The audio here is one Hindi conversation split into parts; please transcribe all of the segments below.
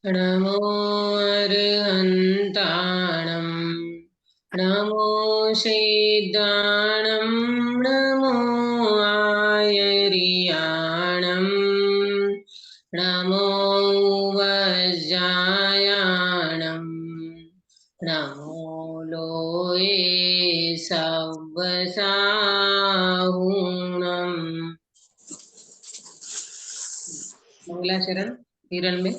नमो अर्हन्ताणं नमो सिद्धाणं नमो आयर्याणं नमो वज्रायाणं नमो लोये सव्वसाहुणम्। मंगलाचरण हिरण में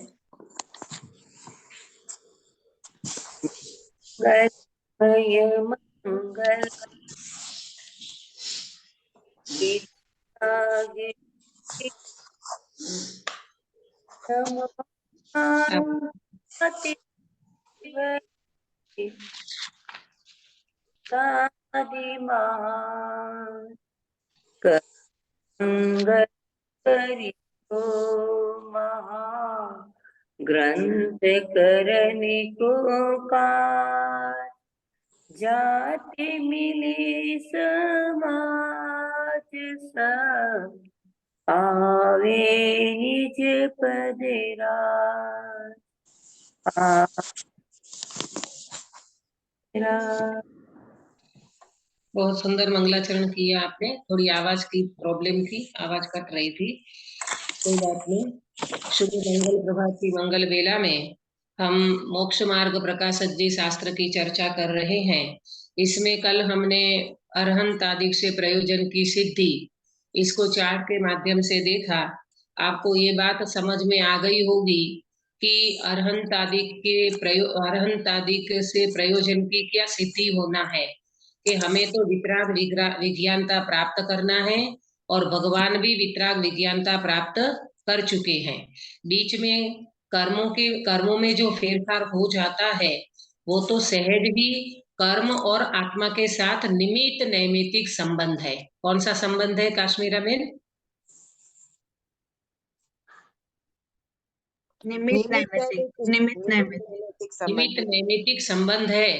मंगलमय मंगल गीतागे नमो पार्वती दादिमां कंगल करियो महा ग्रंथ करने को कार जाति मिली समाज सब आवे निज पदराज बहुत सुंदर मंगलाचरण किया आपने। थोड़ी आवाज की प्रॉब्लम थी, आवाज कट रही थी, कोई बात नहीं। शुभ मंगल प्रभात की मंगल बेला में हम मोक्ष मार्ग प्रकाशक जी शास्त्र की चर्चा कर रहे हैं। इसमें कल हमने अरहंत आदि से प्रयोजन की सिद्धि, इसको चार्ट के माध्यम से देखा। आपको ये बात समझ में आ गई होगी कि अरहंत आदि से प्रयोजन की क्या सिद्धि होना है, कि हमें तो वितराग विज्ञानता प्राप्त करना है और भगवान भी वितराग विज्ञानता प्राप्त कर चुके हैं। बीच में कर्मों में जो फेरफार हो जाता है वो तो सहज ही कर्म और आत्मा के साथ निमित्त नैमित्तिक संबंध है। कौन सा संबंध है काश्मीरा में? निमित्त नैमित्तिक निमित्त संबंध। नैमित्तिक संबंध है।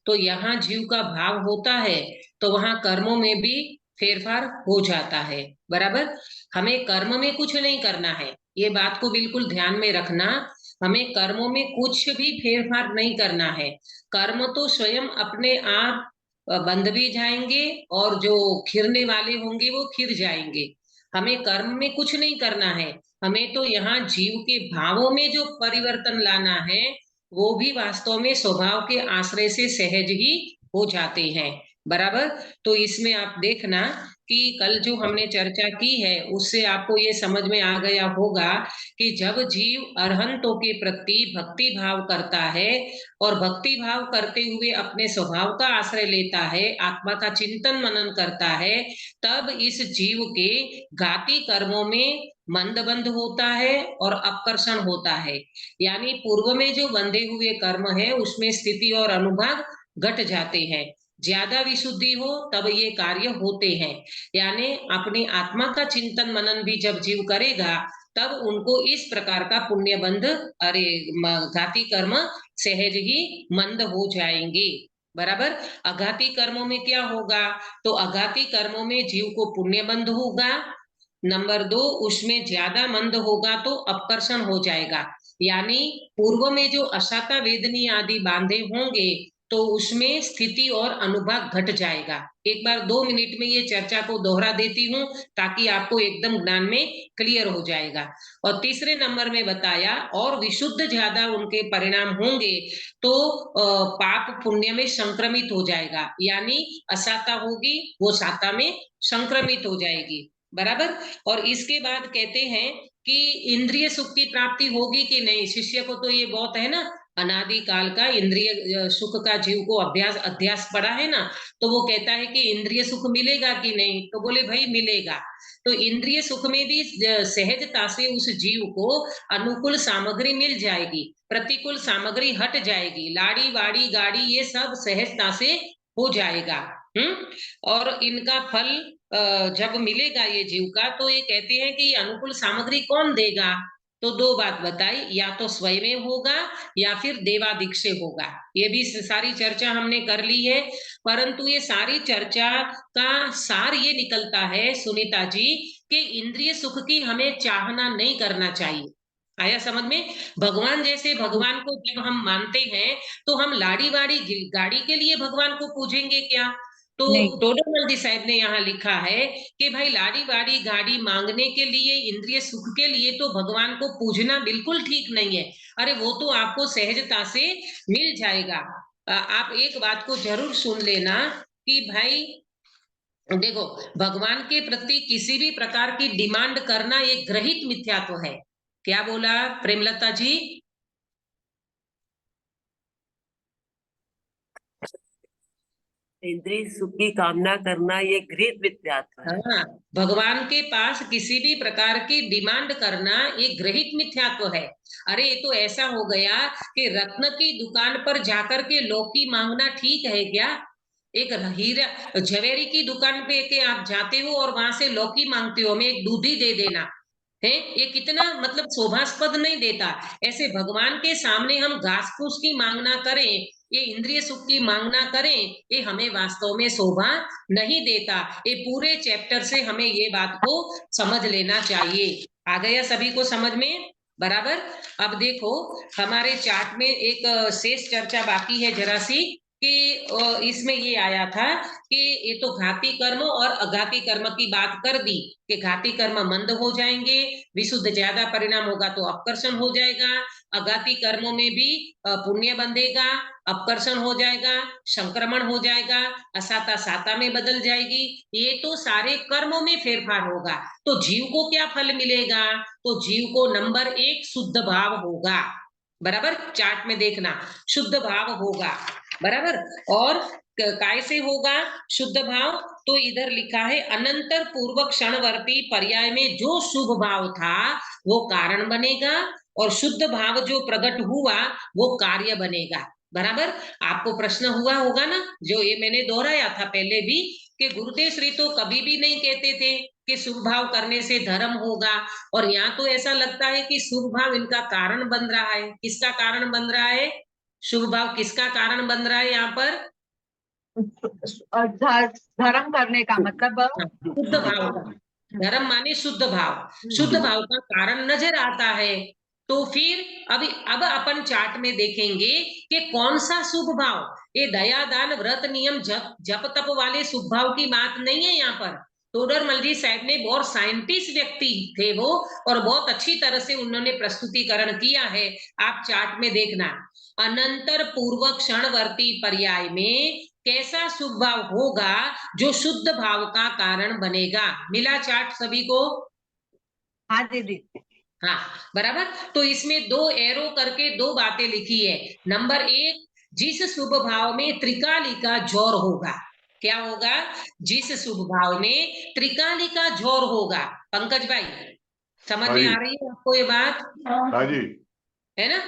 तो यहाँ जीव का भाव होता है तो वहां कर्मों में भी फेरफार हो जाता है। बराबर। हमें कर्म में कुछ नहीं करना है, ये बात को बिल्कुल ध्यान में रखना। हमें कर्मों में कुछ भी फेरफार नहीं करना है। कर्म तो स्वयं अपने आप बंध भी जाएंगे और जो खिरने वाले होंगे वो खिर जाएंगे। हमें कर्म में कुछ नहीं करना है। हमें तो यहाँ जीव के भावों में जो परिवर्तन लाना है वो भी वास्तव में स्वभाव के आश्रय से सहज ही हो जाते हैं। बराबर। तो इसमें आप देखना कि कल जो हमने चर्चा की है उससे आपको ये समझ में आ गया होगा कि जब जीव अरहंतों के प्रति भक्ति भाव करता है और भक्ति भाव करते हुए अपने स्वभाव का आश्रय लेता है, आत्मा का चिंतन मनन करता है, तब इस जीव के घाती कर्मों में मंदबंध होता है और अपकर्षण होता है। यानी पूर्व में जो बंधे हुए कर्म है उसमें स्थिति और अनुभाग घट जाते हैं। ज्यादा विशुद्धि हो तब ये कार्य होते हैं। यानी अपनी आत्मा का चिंतन मनन भी जब जीव करेगा तब उनको इस प्रकार का पुण्य बंध, अरे घाती कर्म सहज ही मंद हो जाएंगे। बराबर। अघाती कर्मों में क्या होगा? तो अघाती कर्मों में जीव को पुण्य बंध होगा। नंबर 2, उसमें ज्यादा मंद होगा तो अपकर्षण हो जाएगा। यानी पूर्व में जो अशाता वेदनी आदि बांधे होंगे तो उसमें स्थिति और अनुभाग घट जाएगा। एक बार 2 मिनट में ये चर्चा को दोहरा देती हूँ ताकि आपको एकदम ज्ञान में क्लियर हो जाएगा। और तीसरे नंबर में बताया और विशुद्ध ज्यादा उनके परिणाम होंगे तो पाप पुण्य में संक्रमित हो जाएगा। यानी असाता होगी वो साता में संक्रमित हो जाएगी। बराबर। और इसके बाद कहते हैं कि इंद्रिय सुख की प्राप्ति होगी कि नहीं। शिष्य को तो ये बहुत है ना, अनादि काल का इंद्रिय सुख का जीव को अभ्यास अध्यास पड़ा है ना, तो वो कहता है कि इंद्रिय सुख मिलेगा कि नहीं, तो बोले भाई मिलेगा। तो इंद्रिय सुख में भी सहजता से उस जीव को अनुकूल सामग्री मिल जाएगी, प्रतिकूल सामग्री हट जाएगी, लाड़ी वाड़ी गाड़ी ये सब सहजता से हो जाएगा। और इनका फल जब मिलेगा ये जीव का, तो ये कहते हैं कि अनुकूल सामग्री कौन देगा? तो दो बात बताई, या तो स्वयं होगा या फिर देवादिक से होगा। ये भी सारी चर्चा हमने कर ली है। परंतु ये सारी चर्चा का सार ये निकलता है सुनीता जी कि इंद्रिय सुख की हमें चाहना नहीं करना चाहिए। आया समझ में? भगवान जैसे भगवान को जब हम मानते हैं तो हम लाड़ी वाड़ी गाड़ी के लिए भगवान को पूजेंगे क्या? तो नहीं। टोडरमल जी साहब ने यहाँ लिखा है कि भाई लाड़ी वाड़ी गाड़ी मांगने के लिए, इंद्रिय सुख के लिए तो भगवान को पूजना बिल्कुल ठीक नहीं है। अरे वो तो आपको सहजता से मिल जाएगा। आप एक बात को जरूर सुन लेना कि भाई देखो, भगवान के प्रति किसी भी प्रकार की डिमांड करना एक ग्रहित मिथ्यात्व है। क्या बोला प्रेमलता जी? इंद्रिय सुख की कामना करना ये गृहीत मिथ्यात्व है। हाँ, भगवान के पास किसी भी प्रकार की डिमांड करना एक ग्रहित मिथ्यात्व है। अरे ये तो ऐसा हो गया कि रत्न की दुकान पर जाकर के लौकी मांगना ठीक है क्या? एक हीरा ज्वेलरी की दुकान पे के आप जाते हो और वहां से लौकी मांगते हो, हमें एक दूधी दे देना है, ये कितना मतलब शोभास्पद नहीं देता। ऐसे भगवान के सामने हम घास फूस की मांगना करें, ये इंद्रिय सुख की मांगना करें, ये हमें वास्तव में शोभा नहीं देता। ये पूरे चैप्टर से हमें ये बात को समझ लेना चाहिए। आ गया सभी को समझ में? बराबर। अब देखो, हमारे चार्ट में एक शेष चर्चा बाकी है जरा सी, कि इसमें ये आया था कि ये तो घाती कर्म और अघाती कर्म की बात कर दी कि घाती कर्म मंद हो जाएंगे, विशुद्ध ज्यादा परिणाम होगा तो अपकर्षण हो जाएगा, अघाती कर्मों में भी पुण्य बंधेगा, अपकर्षण हो जाएगा, संक्रमण हो जाएगा, असाता साता में बदल जाएगी। ये तो सारे कर्मों में फेरफार होगा। तो जीव को क्या फल मिलेगा? तो जीव को नंबर 1 शुद्ध भाव होगा। बराबर, चार्ट में देखना, शुद्ध भाव होगा। बराबर। और काय से होगा शुद्ध भाव? तो इधर लिखा है अनंतर पूर्व क्षणवर्ती पर्याय में जो शुभ भाव था वो कारण बनेगा, और शुद्ध भाव जो प्रकट हुआ वो कार्य बनेगा। बराबर। आपको प्रश्न हुआ होगा ना, जो ये मैंने दोहराया था पहले भी, कि गुरुदेव श्री तो कभी भी नहीं कहते थे कि शुभ भाव करने से धर्म होगा, और यहाँ तो ऐसा लगता है कि शुभ भाव इनका कारण बन रहा है। किसका कारण बन रहा है? शुभ भाव किसका कारण बन रहा है यहाँ पर? धर्म करने का मतलब शुद्ध भाव का। धर्म माने शुद्ध भाव। शुद्ध भाव का कारण नजर आता है। तो फिर अब अपन चार्ट में देखेंगे कि कौन सा शुभ भाव। ये दया दान व्रत नियम जप तप वाले शुभ भाव की बात नहीं है यहाँ पर। टोडरमल जी साहब ने बहुत साइंटिस्ट व्यक्ति थे वो, और बहुत अच्छी तरह से उन्होंने प्रस्तुतिकरण किया है। आप चार्ट में देखना, अनंतर पूर्व क्षणवर्ती पर्याय में कैसा शुभ भाव होगा जो शुद्ध भाव का कारण बनेगा। मिला चार्ट सभी को? हाँ दीदी। हाँ, बराबर। तो इसमें 2 एरो करके 2 बातें लिखी है। नंबर 1, जिस शुभ भाव में त्रिकाली का जोर होगा। क्या होगा? जिस शुभ भाव में त्रिकाली का जोर होगा। पंकज भाई, समझ में आ रही है आपको ये बात? हाँ जी। है ना?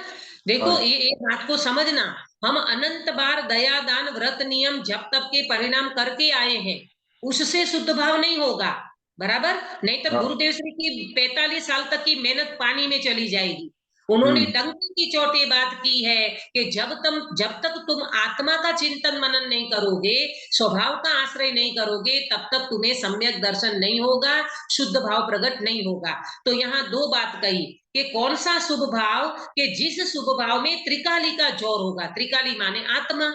देखो, ये एक बात को समझना, हम अनंत बार दया दान व्रत नियम जप तप के परिणाम करके आए हैं, उससे शुद्ध भाव नहीं होगा। बराबर। नहीं तो गुरुदेव श्री की 45 साल तक की मेहनत पानी में चली जाएगी। उन्होंने डंकी की चोट ये बात की है कि जब तक तुम आत्मा का चिंतन मनन नहीं करोगे, स्वभाव का आश्रय नहीं करोगे, तब तक तुम्हें सम्यक दर्शन नहीं होगा, शुद्ध भाव प्रकट नहीं होगा। तो यहाँ 2 बात कही कि कौन सा शुभ भाव, कि जिस शुभ भाव में त्रिकाली का जोर होगा। त्रिकाली माने आत्मा,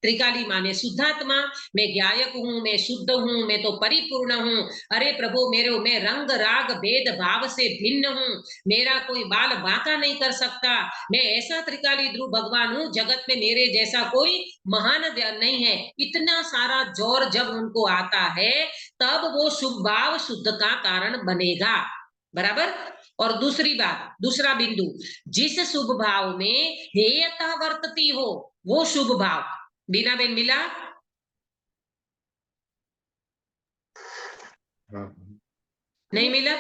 त्रिकाली माने शुद्धात्मा। मैं ज्ञायक हूं, मैं शुद्ध हूं, मैं तो परिपूर्ण हूं। अरे प्रभु, मैं रंग राग भेद भाव से भिन्न हूं, मेरा कोई बाल बांका नहीं कर सकता। मैं ऐसा त्रिकाली ध्रुव भगवान हूं, जगत में मेरे जैसा कोई महान नहीं है। इतना सारा जोर जब उनको आता है, तब वो शुभ भाव शुद्ध का कारण बनेगा। बराबर। और दूसरी बात, दूसरा बिंदु, जिस शुभ भाव में हेयता वर्तती हो वो शुभ भाव। बीना बेन मिला? नहीं मिला?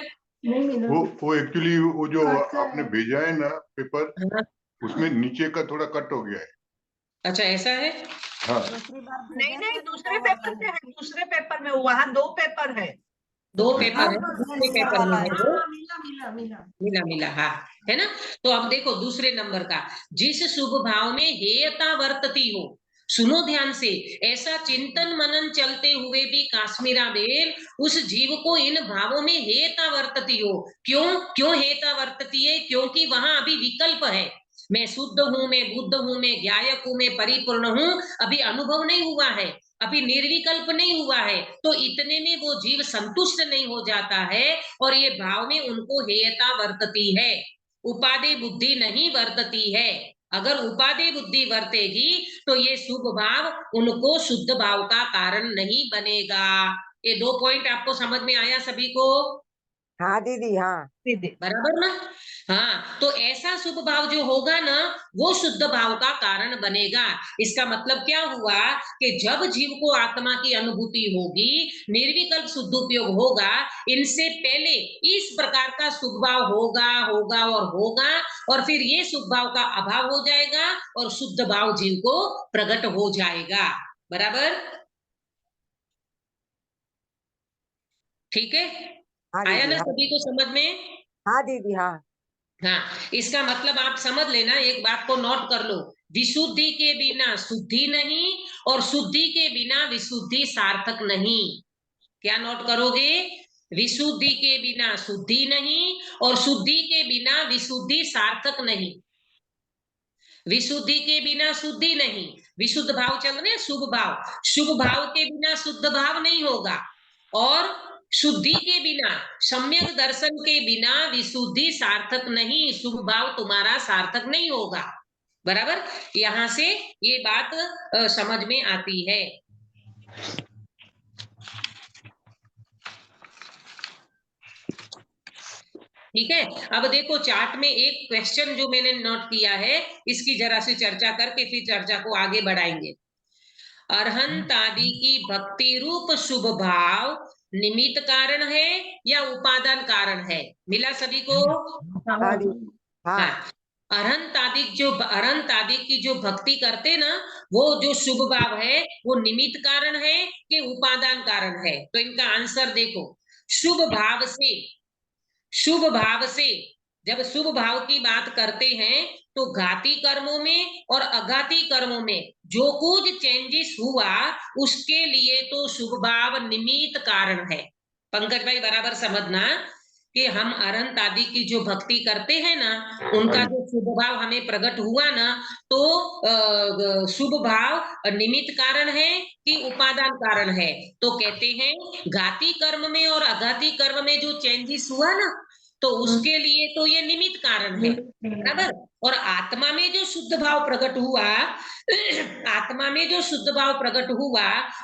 वो एक्चुअली वो जो आपने भेजा है ना पेपर, हाँ। उसमें नीचे का थोड़ा कट हो गया है। अच्छा, ऐसा है? हाँ, नहीं, दूसरे पेपर में है, दूसरे पेपर में, वहाँ 2 पेपर है। 2 पेपर है, दूसरे पेपर में है वो। मिला मिला, हाँ, है ना? तो अब देखो दूसरे नंबर का, जिस शुभ भाव में हेयता वर्तती हो। सुनो ध्यान से, ऐसा चिंतन मनन चलते हुए भी काश्मीरा बेल उस जीव को इन भावों में हेता वर्तती हो। क्यों हेता वर्तती है? क्योंकि वहां अभी विकल्प है। मैं शुद्ध हूं, मैं बुद्ध हूं, मैं ज्ञायक हूं, मैं परिपूर्ण हूं, अभी अनुभव नहीं हुआ है, अभी निर्विकल्प नहीं हुआ है। तो इतने में वो जीव संतुष्ट नहीं हो जाता है और ये भाव में उनको हेयता वर्तती है, उपादेय बुद्धि नहीं वर्तती है। अगर उपादेय बुद्धि वर्तेगी तो ये शुभ भाव उनको शुद्ध भाव का कारण नहीं बनेगा। ये 2 पॉइंट आपको समझ में आया सभी को? हाँ दीदी, हाँ दीदी बराबर ना? हाँ, तो ऐसा शुभ भाव जो होगा ना, वो शुद्ध भाव का कारण बनेगा। इसका मतलब क्या हुआ कि जब जीव को आत्मा की अनुभूति होगी, निर्विकल्प शुद्ध उपयोग होगा, इनसे पहले इस प्रकार का शुभ भाव होगा और फिर ये शुभ भाव का अभाव हो जाएगा और शुद्ध भाव जीव को प्रकट हो जाएगा। बराबर? ठीक है? हाँ आया दीदी, ना हाँ सभी को समझ में? हाँ दीदी, हाँ हाँ, इसका मतलब आप समझ लेना, एक बात को नोट कर लो, विशुद्धि के बिना शुद्धि नहीं और शुद्धि के बिना विशुद्धि सार्थक नहीं। क्या नोट करोगे? विशुद्धि के बिना शुद्धि नहीं और शुद्धि के बिना विशुद्धि सार्थक नहीं। विशुद्धि के बिना शुद्धि नहीं, विशुद्ध भाव चल रहे, शुभ भाव के बिना शुद्ध भाव नहीं होगा और शुद्धि के बिना, सम्यक दर्शन के बिना विशुद्धि सार्थक नहीं, शुभ भाव तुम्हारा सार्थक नहीं होगा। बराबर? यहां से ये बात समझ में आती है। ठीक है? अब देखो चार्ट में एक क्वेश्चन जो मैंने नोट किया है, इसकी जरा सी चर्चा करके फिर चर्चा को आगे बढ़ाएंगे। अरहंत आदि की भक्ति रूप शुभ भाव निमित्त कारण है या उपादान कारण है? मिला सभी को? हाँ दीदी, हाँ हाँ, अरहंत आदि की जो भक्ति करते ना, वो जो शुभ भाव है वो निमित्त कारण है कि उपादान कारण है? तो इनका आंसर देखो, शुभ भाव से, शुभ भाव से, जब शुभ भाव की बात करते हैं तो घाती कर्मों में और अघाती कर्मों में जो कुछ चेंजेस हुआ उसके लिए तो शुभ भाव निमित्त कारण है। पंकज भाई बराबर समझना कि हम अरहंत आदि की जो भक्ति करते हैं ना, उनका जो शुभ भाव हमें प्रकट हुआ ना, तो शुभ भाव निमित्त कारण है कि उपादान कारण है? तो कहते हैं घाती कर्म में और अघाती कर्म में जो चेंजेस हुआ ना, तो उसके लिए तो ये निमित्त कारण है। बराबर? और आत्मा में जो शुद्ध भाव प्रकट हुआ आत्मा में जो शुद्ध भाव प्रकट हुआ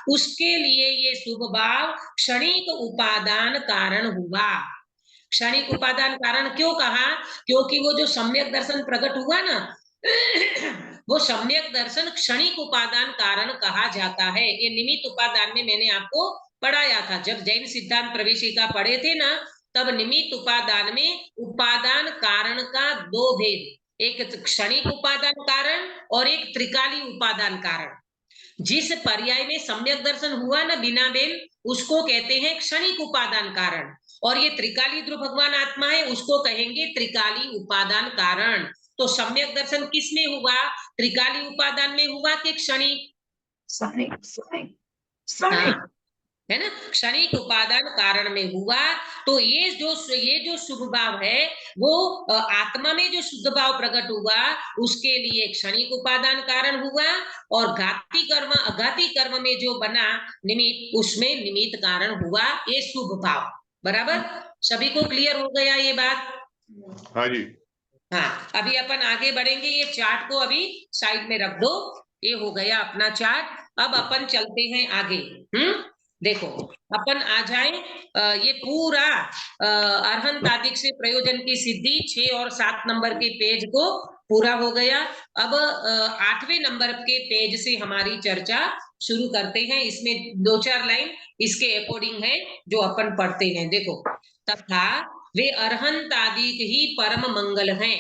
उसके लिए ये शुभ भाव क्षणिक उपादान कारण हुआ। क्षणिक उपादान कारण क्यों कहा? क्योंकि वो जो सम्यक दर्शन प्रकट हुआ ना वो सम्यक दर्शन क्षणिक उपादान कारण कहा जाता है। ये निमित्त उपादान में मैंने आपको पढ़ाया था, जब जैन सिद्धांत प्रवेशिका पढ़े थे ना, तब निमित्त उपादान में उपादान कारण का दो भेद, एक क्षणिक उपादान कारण और एक त्रिकाली उपादान कारण। जिस पर्याय में सम्यक दर्शन हुआ ना बिना बेल, उसको कहते हैं क्षणिक उपादान कारण, और ये त्रिकाली ध्रुव भगवान आत्मा है उसको कहेंगे त्रिकाली उपादान कारण। तो सम्यक दर्शन किस में हुआ? त्रिकाली उपादान में हुआ कि क्षणिक? हाँ, है ना, क्षणिक उपादान कारण में हुआ। तो ये जो शुभ भाव है वो आत्मा में जो शुद्ध भाव प्रकट हुआ उसके लिए क्षणिक उपादान कारण हुआ, और घाती कर्म अघाती कर्म में जो बना निमित्त, उसमें निमित्त कारण हुआ ये शुभ भाव। बराबर? सभी को क्लियर हो गया ये बात? हाँ जी। हाँ, अभी अपन आगे बढ़ेंगे। ये चार्ट को अभी साइड में रख दो, ये हो गया अपना चार्ट। अब अपन चलते हैं आगे। देखो, अपन आ जाए, ये पूरा अरहंत आदिक से प्रयोजन की सिद्धि 6 और 7 नंबर के पेज को पूरा हो गया। अब 8वें नंबर के पेज से हमारी चर्चा शुरू करते हैं। इसमें 2-4 लाइन इसके अकॉर्डिंग है जो अपन पढ़ते हैं। देखो, तथा वे अरहंत आदि ही परम मंगल हैं।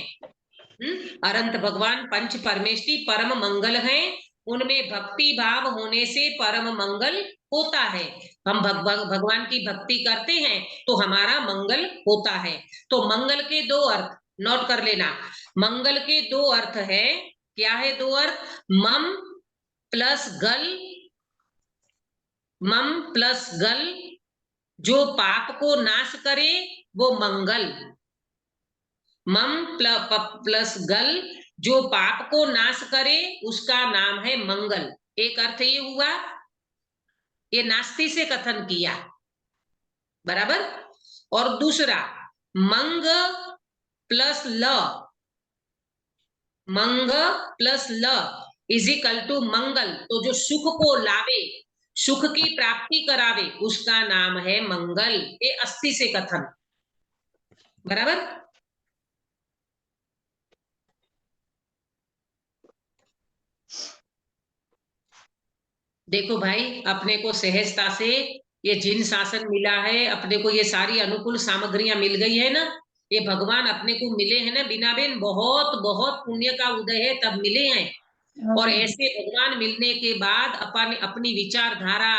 अरहंत भगवान पंच परमेष्टि परम मंगल हैं, उनमें भक्ति भाव होने से परम मंगल होता है। हम भगवान की भक्ति करते हैं तो हमारा मंगल होता है। तो मंगल के 2 अर्थ नोट कर लेना। मंगल के 2 अर्थ है। क्या है 2 अर्थ? मम प्लस गल, मम प्लस गल, जो पाप को नाश करे वो मंगल। मम प्लस गल, जो पाप को नाश करे उसका नाम है मंगल। एक अर्थ ये हुआ, ये नास्ति से कथन किया, बराबर। और दूसरा, मंग प्लस ल, मंग प्लस ल इज इक्वल टू मंगल। तो जो सुख को लावे, सुख की प्राप्ति करावे, उसका नाम है मंगल। ये अस्थि से कथन, बराबर। देखो भाई, अपने को सहजता से ये जिन शासन मिला है, अपने को ये सारी अनुकूल सामग्रियां मिल गई है ना, ये भगवान अपने को मिले हैं ना बिना बेन, बहुत बहुत पुण्य का उदय है तब मिले हैं। और ऐसे भगवान मिलने के बाद अपन अपनी विचारधारा,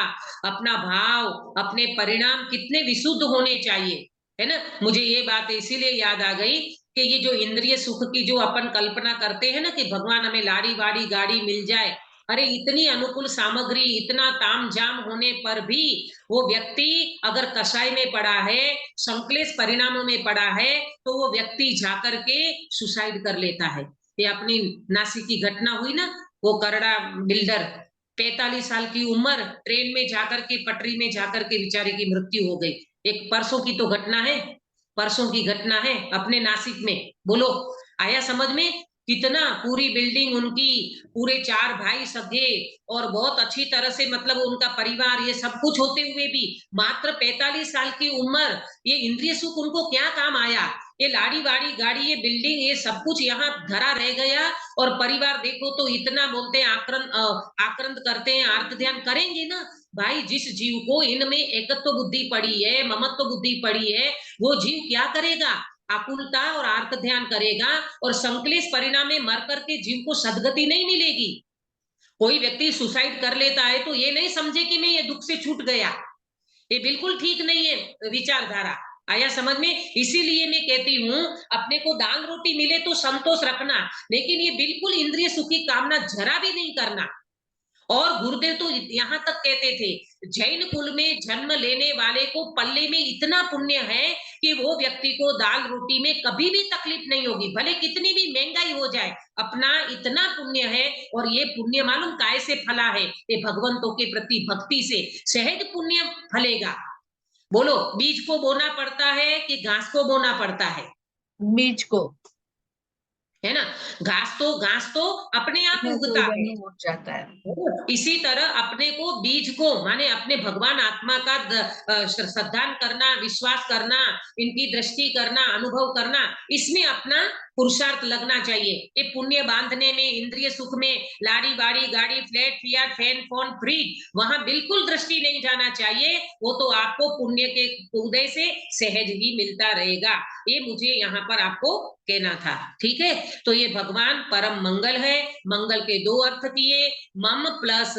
अपना भाव, अपने परिणाम कितने विशुद्ध होने चाहिए, है ना। मुझे ये बात इसीलिए याद आ गई कि ये जो इंद्रिय सुख की जो अपन कल्पना करते हैं ना कि भगवान हमें लाड़ी वाड़ी गाड़ी मिल जाए, अरे इतनी अनुकूल सामग्री, इतना तामझाम होने पर भी वो व्यक्ति अगर कषाय में पड़ा है, संक्लेश परिणामों में पड़ा है, तो वो व्यक्ति जाकर के सुसाइड कर लेता है। ये अपनी नासिक की घटना हुई ना, वो करड़ा बिल्डर 45 साल की उम्र, ट्रेन में जाकर के पटरी में जाकर के बेचारे की मृत्यु हो गई। एक परसों की तो घटना है, परसों की घटना है अपने नासिक में। बोलो आया समझ में? कितना पूरी बिल्डिंग उनकी, पूरे 4 भाई सगे और बहुत अच्छी तरह से मतलब उनका परिवार, ये सब कुछ होते हुए भी मात्र 45 साल की उम्र, ये इंद्रिय सुख उनको क्या काम आया? ये लाड़ी वाड़ी गाड़ी, ये बिल्डिंग, ये सब कुछ यहाँ धरा रह गया। और परिवार देखो तो इतना बोलते हैं, आक्रंद करते हैं, आर्त ध्यान करेंगे ना भाई। जिस जीव को इनमें एकत्व बुद्धि पड़ी है, ममत्व बुद्धि पड़ी है, वो जीव क्या करेगा? आकुलता और आर्त ध्यान करेगा। और संक्लेश परिणाम में मर करके जीव को सदगति नहीं मिलेगी। कोई व्यक्ति सुसाइड कर लेता है तो ये नहीं समझे कि मैं ये दुख से छूट गया, ये बिल्कुल ठीक नहीं है विचारधारा। आया समझ में? इसीलिए मैं कहती हूँ अपने को दाल रोटी मिले तो संतोष रखना, लेकिन ये बिल्कुल इंद्रिय सुख की कामना जरा भी नहीं करना। और गुरुदेव तो यहाँ तक कहते थे, जैन कुल में जन्म लेने वाले को पल्ले में इतना पुण्य है कि वो व्यक्ति को दाल रोटी में कभी भी तकलीफ नहीं होगी, भले कितनी भी महंगाई हो जाए, अपना इतना पुण्य है। और ये पुण्य मालूम काय से फला है? ये भगवंतों के प्रति भक्ति से सहज पुण्य फलेगा। बोलो, बीज को बोना पड़ता है कि घास को बोना पड़ता है? बीज को, है ना। घास तो अपने आप उगता है, उग जाता है। इसी तरह अपने को बीज को माने अपने भगवान आत्मा का श्रद्धान करना, विश्वास करना, इनकी दृष्टि करना, अनुभव करना, इसमें अपना पुरुषार्थ लगना चाहिए। ये पुण्य बांधने में, इंद्रिय सुख में, लाड़ी बाड़ी गाड़ी, flat Fiat, fan phone fridge, वहां बिल्कुल दृष्टि नहीं जाना चाहिए। वो तो आपको पुण्य के उदय से सहज ही मिलता रहेगा। ये मुझे यहाँ पर आपको कहना था, ठीक है। तो ये भगवान परम मंगल है। मंगल के 2 अर्थ किए, मम प्लस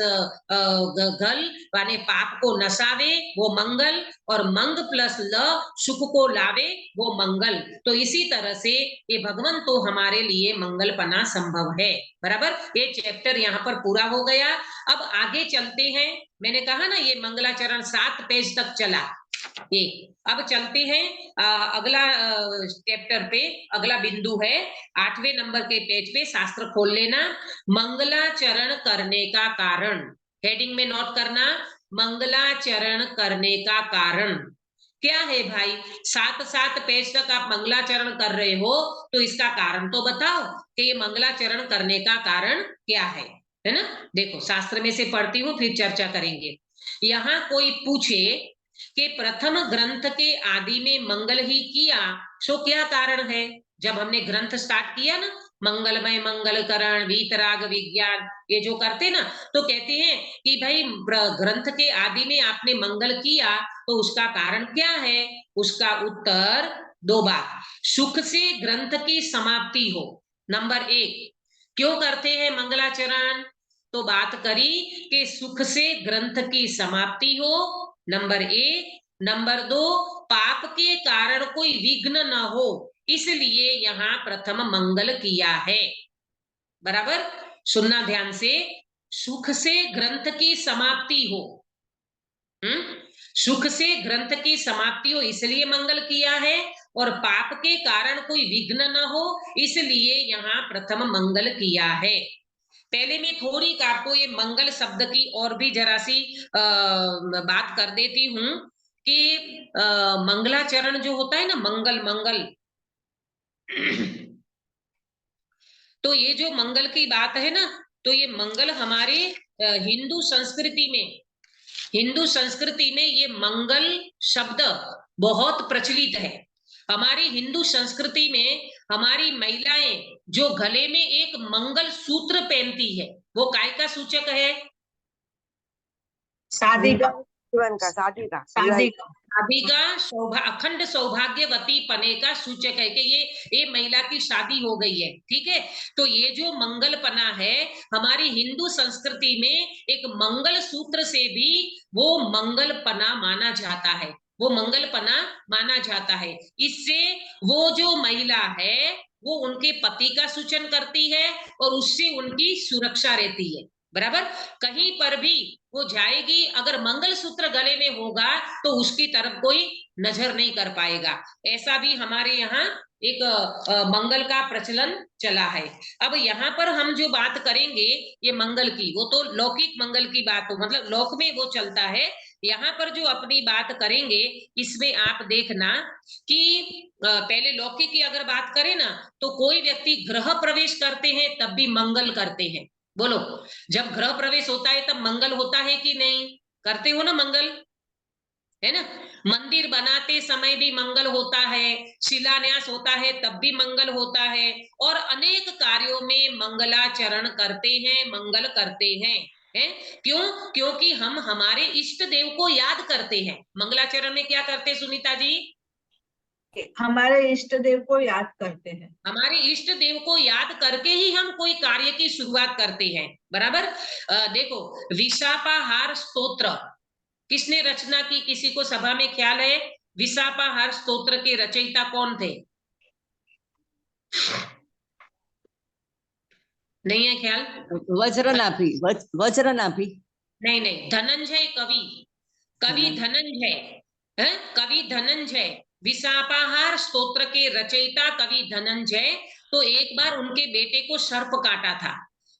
गल माने पाप को नसावे वो मंगल, और मंग प्लस ल सुख को लावे वो मंगल। तो इसी तरह से ये भगवान तो हमारे लिए मंगल पना संभव है, बराबर। ये चैप्टर यहाँ पर पूरा हो गया। अब आगे चलते हैं। मैंने कहा ना ये मंगलाचरण 7 पेज तक चला। ये अब चलते हैं अगला चैप्टर पे। अगला बिंदु है 8वें नंबर के पेज पे, शास्त्र खोल लेना। मंगलाचरण करने का कारण, हेडिंग में नोट करना, मंगलाचरण करने का कारण क्या है भाई? 7 पेज तक आप मंगलाचरण कर रहे हो, तो इसका कारण तो बताओ कि ये मंगलाचरण करने का कारण क्या है ना। देखो शास्त्र में से पढ़ती हूँ, फिर चर्चा करेंगे। यहाँ कोई पूछे कि प्रथम ग्रंथ के आदि में मंगल ही किया, सो क्या कारण है? जब हमने ग्रंथ स्टार्ट किया ना, मंगलमय मंगलकरण वीतराग विज्ञान, ये जो करते ना, तो कहते हैं कि भाई ग्रंथ के आदि में आपने मंगल किया, तो उसका कारण क्या है? उसका उत्तर 2 बात, सुख से ग्रंथ की समाप्ति हो। नंबर 1, क्यों करते हैं मंगलाचरण? तो बात करी कि सुख से ग्रंथ की समाप्ति हो, नंबर 1। नंबर 2, पाप के कारण कोई विघ्न न हो, इसलिए यहाँ प्रथम मंगल किया है। बराबर, सुनना ध्यान से। सुख से ग्रंथ की समाप्ति हो। सुख से ग्रंथ की समाप्ति हो इसलिए मंगल किया है, और पाप के कारण कोई विघ्न न हो इसलिए यहाँ प्रथम मंगल किया है। पहले मैं थोड़ी आपको ये मंगल शब्द की और भी जरा सी बात कर देती हूँ कि मंगलाचरण जो होता है ना, मंगल मंगल तो ये जो मंगल की बात है ना, तो ये मंगल हमारे हिंदू संस्कृति में ये मंगल शब्द बहुत प्रचलित है। हमारी हिंदू संस्कृति में हमारी महिलाएं जो गले में एक मंगल सूत्र पहनती है, वो काय का सूचक है? शादी का, जीवन का, शादी का, शादी का, शादी का अखंड सौभाग्यवती पने का सूचक है कि ये महिला की शादी हो गई है। ठीक है, तो ये जो मंगल पना है हमारी हिंदू संस्कृति में एक मंगल सूत्र से भी वो मंगल पना माना जाता है, वो मंगल पना माना जाता है। इससे वो जो महिला है वो उनके पति का सूचन करती है और उससे उनकी सुरक्षा रहती है। बराबर, कहीं पर भी वो जाएगी अगर मंगल सूत्र गले में होगा तो उसकी तरफ कोई नजर नहीं कर पाएगा। ऐसा भी हमारे यहाँ एक मंगल का प्रचलन चला है। अब यहाँ पर हम जो बात करेंगे ये मंगल की, वो तो लौकिक मंगल की बात हो, मतलब लोक में वो चलता है। यहाँ पर जो अपनी बात करेंगे इसमें आप देखना कि पहले लौकिक की अगर बात करें ना, तो कोई व्यक्ति गृह प्रवेश करते हैं तब भी मंगल करते हैं। बोलो, जब गृह प्रवेश होता है तब मंगल होता है कि नहीं? करते हो ना मंगल, है ना? मंदिर बनाते समय भी मंगल होता है, शिलान्यास होता है तब भी मंगल होता है, और अनेक कार्यों में मंगलाचरण करते हैं, मंगल करते हैं। क्यों? क्योंकि हम हमारे इष्ट देव को याद करते हैं। मंगलाचरण में क्या करते सुनीता जी? हमारे इष्ट देव को याद करते हैं। हमारे इष्ट देव को याद करके ही हम कोई कार्य की शुरुआत करते हैं। बराबर, देखो विशापाहार स्तोत्र किसने रचना की? किसी को सभा में ख्याल है? विशापाहार स्तोत्र के रचयिता कौन थे? नहीं है ख्याल? वज्रनाभि, वज्रनाभि। नहीं नहीं, धनंजय कवि, कवि धनंजय है, कवि धनंजय, विशापाहार स्तोत्र के रचयिता कवि धनंजय। तो एक बार उनके बेटे को सर्प काटा था,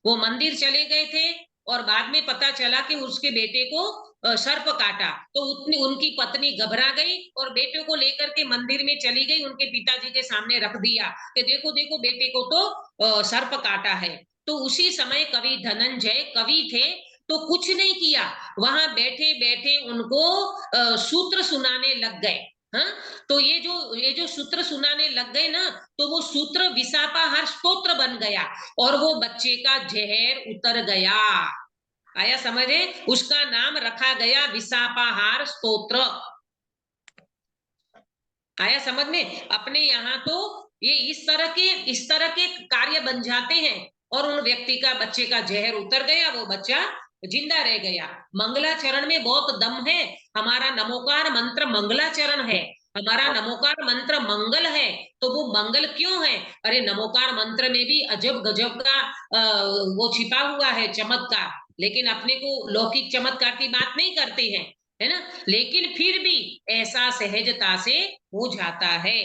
वो मंदिर चले गए थे और बाद में पता चला कि उसके बेटे को सर्प काटा, तो उनकी पत्नी घबरा गई और बेटे को लेकर के मंदिर में चली गई, उनके पिताजी के सामने रख दिया कि देखो देखो बेटे को तो सर्प काटा है। तो उसी समय कवि धनंजय कवि थे तो कुछ नहीं किया, वहां बैठे बैठे उनको सूत्र सुनाने लग गए। हाँ, तो ये जो सूत्र सुनाने लग गए ना, तो वो सूत्र विशापाहार स्तोत्र बन गया और वो बच्चे का जहर उतर गया। आया समझे? उसका नाम रखा गया विशापाहार स्तोत्र। आया समझ में? अपने यहाँ तो ये इस तरह के कार्य बन जाते हैं और उन व्यक्ति का बच्चे का जहर उतर गया, वो बच्चा जिंदा रह गया। मंगलाचरण में बहुत दम है। हमारा नमोकार मंत्र मंगलाचरण है, हमारा नमोकार मंत्र मंगल है। तो वो मंगल क्यों है? अरे नमोकार मंत्र में भी अजब गजब का वो छिपा हुआ है चमत्कार, लेकिन अपने को लौकिक चमत्कार की बात नहीं करते हैं, है ना? लेकिन फिर भी ऐसा सहजता से हो जाता है।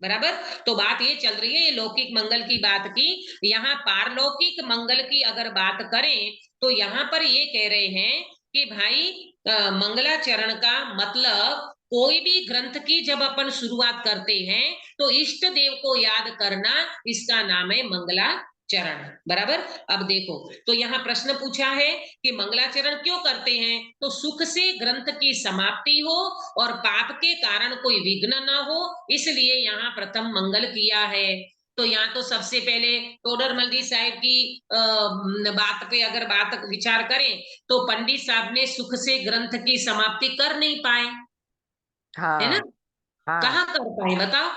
बराबर, तो बात ये चल रही है, ये लौकिक मंगल की बात की। यहाँ पारलौकिक मंगल की अगर बात करें तो यहाँ पर ये कह रहे हैं कि भाई मंगलाचरण का मतलब कोई भी ग्रंथ की जब अपन शुरुआत करते हैं तो इष्ट देव को याद करना, इसका नाम है मंगलाचरण। बराबर, अब देखो तो यहाँ प्रश्न पूछा है कि मंगलाचरण क्यों करते हैं? तो सुख से ग्रंथ की समाप्ति हो और पाप के कारण कोई विघ्न न हो, इसलिए यहाँ प्रथम मंगल किया है। तो यहाँ तो सबसे पहले टोडरमल जी साहब की बात पे अगर बात विचार करें तो पंडित साहब ने सुख से ग्रंथ की समाप्ति कर नहीं पाए, है ना? कहाँ कर पाए बताओ?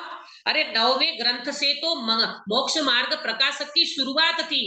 अरे 9वें ग्रंथ से तो मोक्ष मार्ग प्रकाशक की शुरुआत थी।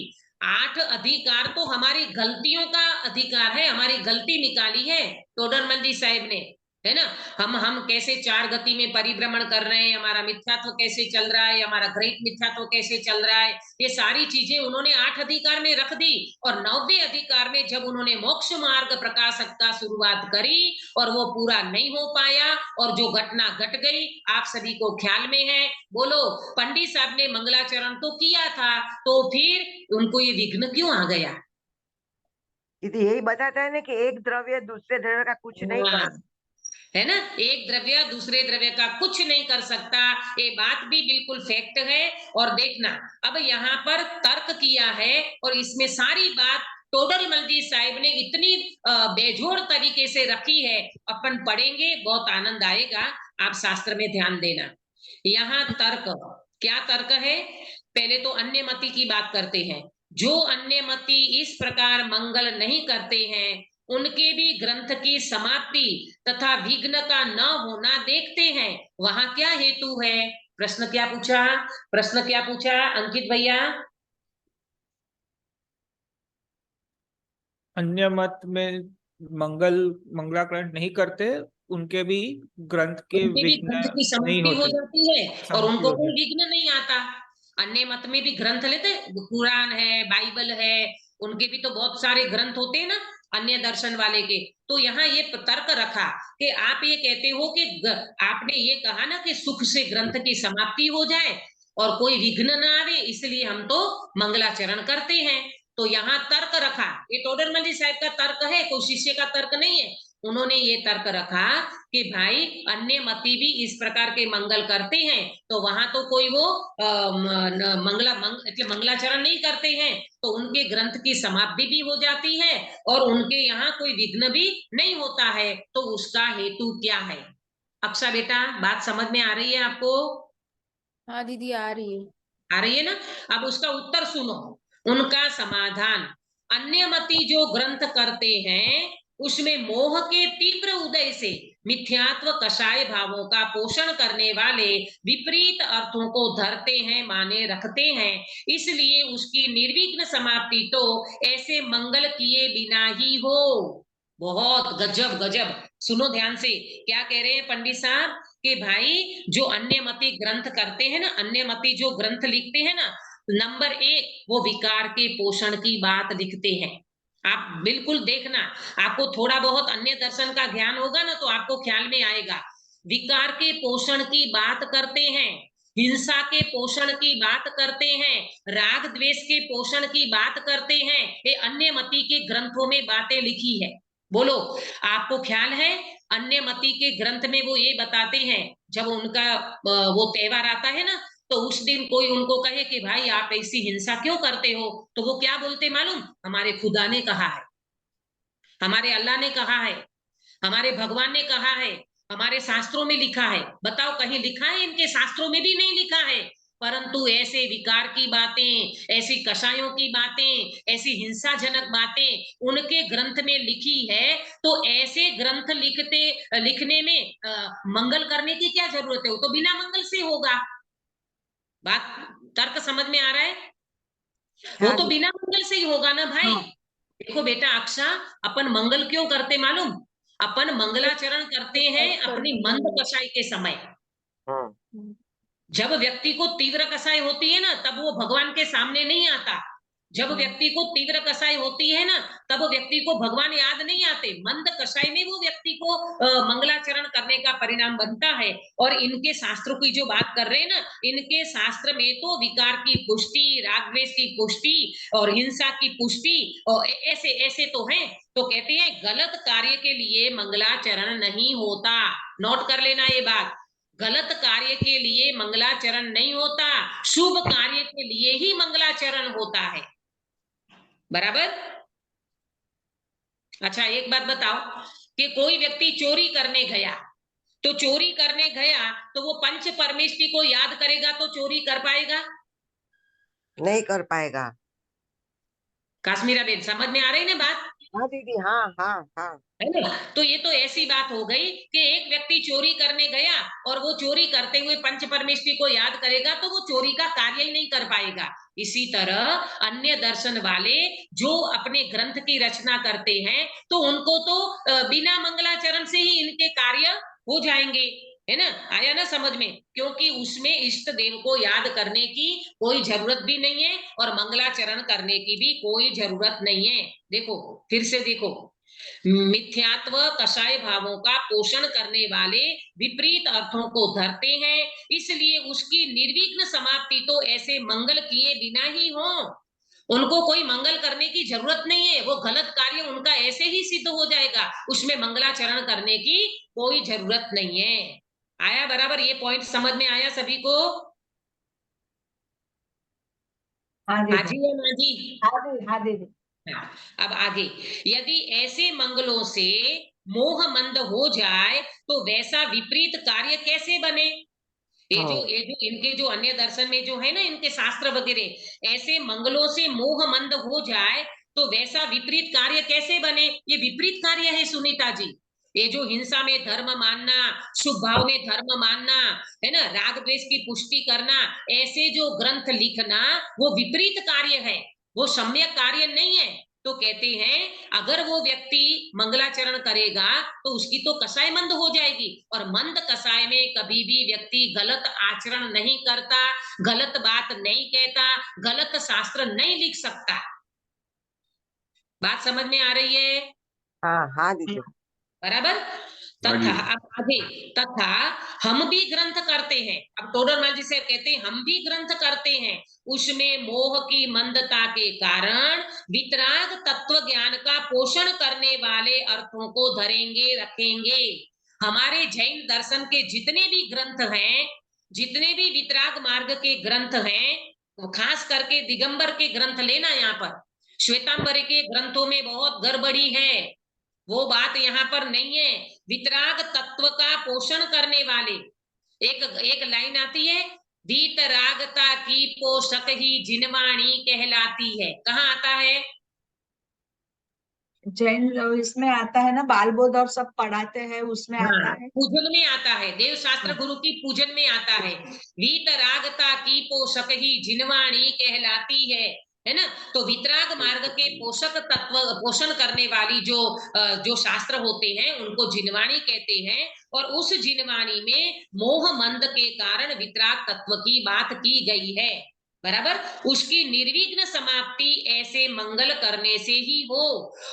8 अधिकार तो हमारी गलतियों का अधिकार है, हमारी गलती निकाली है टोडरमल जी साहब ने, है ना। हम कैसे चार गति में परिभ्रमण कर रहे हैं, हमारा मिथ्यात्व कैसे चल रहा है, हमारा ग्रहित मिथ्यात्व कैसे चल रहा है, ये सारी चीजें उन्होंने 8 अधिकार में रख दी। और 9वें अधिकार में जब उन्होंने मोक्ष मार्ग प्रकाशक का शुरुआत करी और वो पूरा नहीं हो पाया और जो घटना घट गई आप सभी को ख्याल में है। बोलो, पंडित साहब ने मंगलाचरण तो किया था, तो फिर उनको ये विघ्न क्यों आ गया? दीदी यही बताता है ना कि एक द्रव्य दूसरे द्रव्य का कुछ नहीं कर हाँ, है ना, एक द्रव्य दूसरे द्रव्य का कुछ नहीं कर सकता, ये बात भी बिल्कुल फैक्ट है। और देखना, अब यहाँ पर तर्क किया है और इसमें सारी बात टोडरमल जी साहिब ने इतनी बेजोड़ तरीके से रखी है, अपन पढ़ेंगे बहुत आनंद आएगा। आप शास्त्र में ध्यान देना। यहाँ तर्क, क्या तर्क है? पहले तो अन्यमति की बात करते हैं। जो अन्यमति इस प्रकार मंगल नहीं करते हैं उनके भी ग्रंथ की समाप्ति तथा विघ्न का न होना देखते हैं। वहां क्या हेतु है? प्रश्न क्या पूछा? प्रश्न क्या पूछा अंकित भैया? अन्य मत में मंगलाकरण नहीं करते, उनके भी ग्रंथ के उनके भी विघ्न ग्रंथ की नहीं समाप्ति हो होते, जाती है और समाप्ति उनको हो कोई जाती। विघ्न नहीं आता। अन्य मत में भी ग्रंथ लेते, कुरान है, बाइबल है, उनके भी तो बहुत सारे ग्रंथ होते हैं ना अन्य दर्शन वाले के। तो यहाँ ये तर्क रखा कि आप ये कहते हो कि आपने ये कहा ना कि सुख से ग्रंथ की समाप्ति हो जाए और कोई विघ्न ना आवे, इसलिए हम तो मंगलाचरण करते हैं। तो यहाँ तर्क रखा, ये टोडरमल जी साहब का तर्क है, कोई शिष्य का तर्क नहीं है। उन्होंने ये तर्क रखा कि भाई अन्य मती भी इस प्रकार के मंगल करते हैं, तो वहां तो कोई वो मंगलाचरण नहीं करते हैं, तो उनके ग्रंथ की समाप्ति भी हो जाती है और उनके यहाँ कोई विघ्न भी नहीं होता है। तो उसका हेतु क्या है? अक्षा बेटा, बात समझ में आ रही है आपको? हाँ दीदी आ रही है। आ रही है ना? अब उसका उत्तर सुनो। उनका समाधान, अन्यमति जो ग्रंथ करते हैं उसमें मोह के तीव्र उदय से मिथ्यात्व कषाय भावों का पोषण करने वाले विपरीत अर्थों को धरते हैं, माने रखते हैं, इसलिए उसकी निर्विघ्न समाप्ति तो ऐसे मंगल किए बिना ही हो। बहुत गजब गजब, सुनो ध्यान से, क्या कह रहे हैं पंडित साहब कि भाई जो अन्यमति ग्रंथ करते हैं ना, अन्यमति जो ग्रंथ लिखते हैं ना, नंबर 1 वो विकार के पोषण की बात लिखते हैं। आप बिल्कुल देखना, आपको थोड़ा बहुत अन्य दर्शन का ज्ञान होगा ना तो आपको ख्याल में आएगा। विकार के पोषण की बात करते हैं, हिंसा के पोषण की बात करते हैं, राग द्वेष के पोषण की बात करते हैं, ये अन्यमति के ग्रंथों में बातें लिखी है। बोलो, आपको ख्याल है? अन्यमति के ग्रंथ में वो ये बताते हैं, जब उनका वो त्योहार आता है ना, तो उस दिन कोई उनको कहे कि भाई आप ऐसी हिंसा क्यों करते हो, तो वो क्या बोलते मालूम? हमारे खुदा ने कहा है, हमारे अल्लाह ने कहा है, हमारे भगवान ने कहा है, हमारे शास्त्रों में लिखा है। बताओ, कहीं लिखा है? इनके शास्त्रों में भी नहीं लिखा है। परंतु ऐसे विकार की बातें, ऐसी कषायों की बातें, ऐसी हिंसाजनक बातें उनके ग्रंथ में लिखी है। तो ऐसे ग्रंथ लिखने में मंगल करने की क्या जरूरत है? वो तो बिना मंगल से होगा। बात, तर्क समझ में आ रहा है? वो हाँ तो दीदी बिना मंगल से ही होगा ना भाई। हाँ। देखो बेटा अक्षा, अपन मंगल क्यों करते मालूम? अपन मंगलाचरण करते हैं अपनी मंद कषाय के समय। हाँ जब व्यक्ति को तीव्र कषाय होती है ना, तब वो भगवान के सामने नहीं आता। जब व्यक्ति को तीव्र कषाय होती है ना, तब व्यक्ति को भगवान याद नहीं आते। मंद कषाय में वो व्यक्ति को मंगलाचरण करने का परिणाम बनता है। और इनके शास्त्रों की जो बात कर रहे हैं ना, इनके शास्त्र में तो विकार की पुष्टि, राग द्वेष की पुष्टि और हिंसा की पुष्टि और ऐसे ऐसे तो हैं। तो कहते हैं गलत कार्य के लिए मंगलाचरण नहीं होता। नोट कर लेना ये बात, गलत कार्य के लिए मंगलाचरण नहीं होता, शुभ कार्य के लिए ही मंगलाचरण होता है। बराबर? अच्छा एक बात बताओ कि कोई व्यक्ति चोरी करने गया, तो चोरी करने गया तो वो पंच परमेष्टि को याद करेगा तो चोरी कर पाएगा? नहीं कर पाएगा। काश्मीरा बेन, समझ में आ रही ना बात? हाँ दीदी, हाँ हाँ हाँ। है ना। तो ये तो ऐसी बात हो गई कि एक व्यक्ति चोरी करने गया और वो चोरी करते हुए पंच परमेष्टि को याद करेगा तो वो चोरी का कार्य ही नहीं कर पाएगा। इसी तरह अन्य दर्शन वाले जो अपने ग्रंथ की रचना करते हैं तो उनको तो बिना मंगलाचरण से ही इनके कार्य हो जाएंगे, है ना। आया ना समझ में, क्योंकि उसमें इष्ट देव को याद करने की कोई जरूरत भी नहीं है और मंगलाचरण करने की भी कोई जरूरत नहीं है। देखो फिर से देखो, मिथ्यात्व कषाय भावों का पोषण करने वाले विपरीत अर्थों को धरते हैं, इसलिए उसकी निर्विघ्न समाप्ति तो ऐसे मंगल किए बिना ही हो। उनको कोई मंगल करने की जरूरत नहीं है, वो गलत कार्य उनका ऐसे ही सिद्ध हो जाएगा, उसमें मंगलाचरण करने की कोई जरूरत नहीं है। आया बराबर, ये पॉइंट समझ में आया सभी को? हाँ हाजी दीदी, या ना जी? हाँ दीदी, हाँ दीदी। हाँ, अब आगे, यदि ऐसे मंगलों से मोह मंद हो जाए तो वैसा विपरीत कार्य कैसे बने? ये जो इनके जो अन्य दर्शन में जो है ना, इनके शास्त्र वगैरह, ऐसे मंगलों से मोह मंद हो जाए तो वैसा विपरीत कार्य कैसे बने? ये विपरीत कार्य है सुनीता जी। ये जो हिंसा में धर्म मानना, शुभ भाव में धर्म मानना, है ना, राग द्वेष की पुष्टि करना, ऐसे जो ग्रंथ लिखना, वो विपरीत कार्य है, वो सम्यक कार्य नहीं है। तो कहते हैं अगर वो व्यक्ति मंगलाचरण करेगा तो उसकी तो कसाय मंद हो जाएगी, और मंद कसाय में कभी भी व्यक्ति गलत आचरण नहीं करता, गलत बात नहीं कहता, गलत शास्त्र नहीं लिख सकता। बात समझ में आ रही है? हाँ हाँ दीदी। बराबर। तथा अब आगे, तथा हम भी ग्रंथ करते हैं, अब टोडरमल जी से कहते हैं हम भी ग्रंथ करते हैं, उसमें मोह की मंदता के कारण वितराग तत्व ज्ञान का पोषण करने वाले अर्थों को धरेंगे रखेंगे। हमारे जैन दर्शन के जितने भी ग्रंथ हैं, जितने भी वितराग मार्ग के ग्रंथ हैं, खास करके दिगंबर के ग्रंथ लेना, यहाँ पर श्वेतांबर के ग्रंथों में बहुत गड़बड़ी है, वो बात यहाँ पर नहीं है। वितराग तत्व का पोषण करने वाले, एक एक लाइन आती है, वीतरागता की पोषक ही जिनवाणी कहलाती है, कहाँ आता है? जैन इसमें आता है ना, बाल बोध और सब पढ़ाते हैं, उसमें आता हाँ, है। पूजन में आता है, देव शास्त्र गुरु की पूजन में आता है, वीतरागता की पोषक ही जिनवाणी कहलाती है ना। तो वितराग मार्ग के पोषक तत्व पोषण करने वाली जो शास्त्र होते हैं उनको जिनवाणी कहते हैं, और उस जिनवाणी में मोह मंद के कारण वितराग तत्व की बात की गई है। बराबर, उसकी निर्विघ्न समाप्ति ऐसे मंगल करने से ही हो,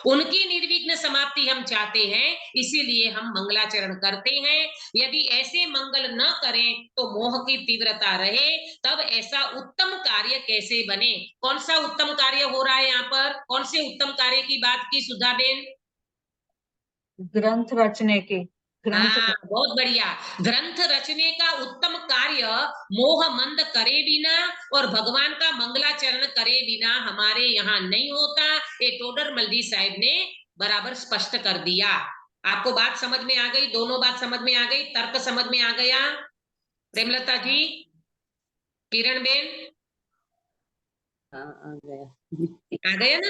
उनकी निर्विघ्न समाप्ति हम चाहते हैं, इसीलिए हम मंगलाचरण करते हैं। यदि ऐसे मंगल न करें तो मोह की तीव्रता रहे, तब ऐसा उत्तम कार्य कैसे बने? कौन सा उत्तम कार्य हो रहा है यहाँ पर? कौन से उत्तम कार्य की बात की सुधा बेन? ग्रंथ रचने के, ग्रंथ हाँ, बहुत बढ़िया। ग्रंथ रचने का उत्तम कार्य मोह मंद करे बिना और भगवान का मंगलाचरण करे बिना हमारे यहाँ नहीं होता। ये टोडरमल जी साहब ने बराबर स्पष्ट कर दिया। आपको बात समझ में आ गई? दोनों बात समझ में आ गई? तर्क समझ में आ गया? प्रेमलता जी, किरण बेन, आ गया। आ गया ना?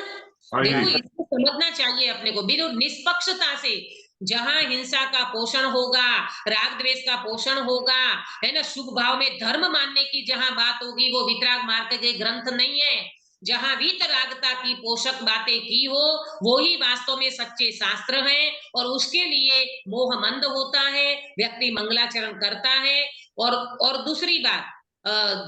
देखो, इसको समझना चाहिए अपने को बिल्कुल निष्पक्षता से। जहां हिंसा का पोषण होगा, राग द्वेष का पोषण होगा, है ना, शुभ भाव में धर्म मानने की जहां बात होगी, वो वितराग मार्ग के ग्रंथ नहीं है। जहां वीतरागता की पोषक बातें की हो, वो ही वास्तव में सच्चे शास्त्र हैं, और उसके लिए मोह मंद होता है, व्यक्ति मंगलाचरण करता है। और दूसरी बात,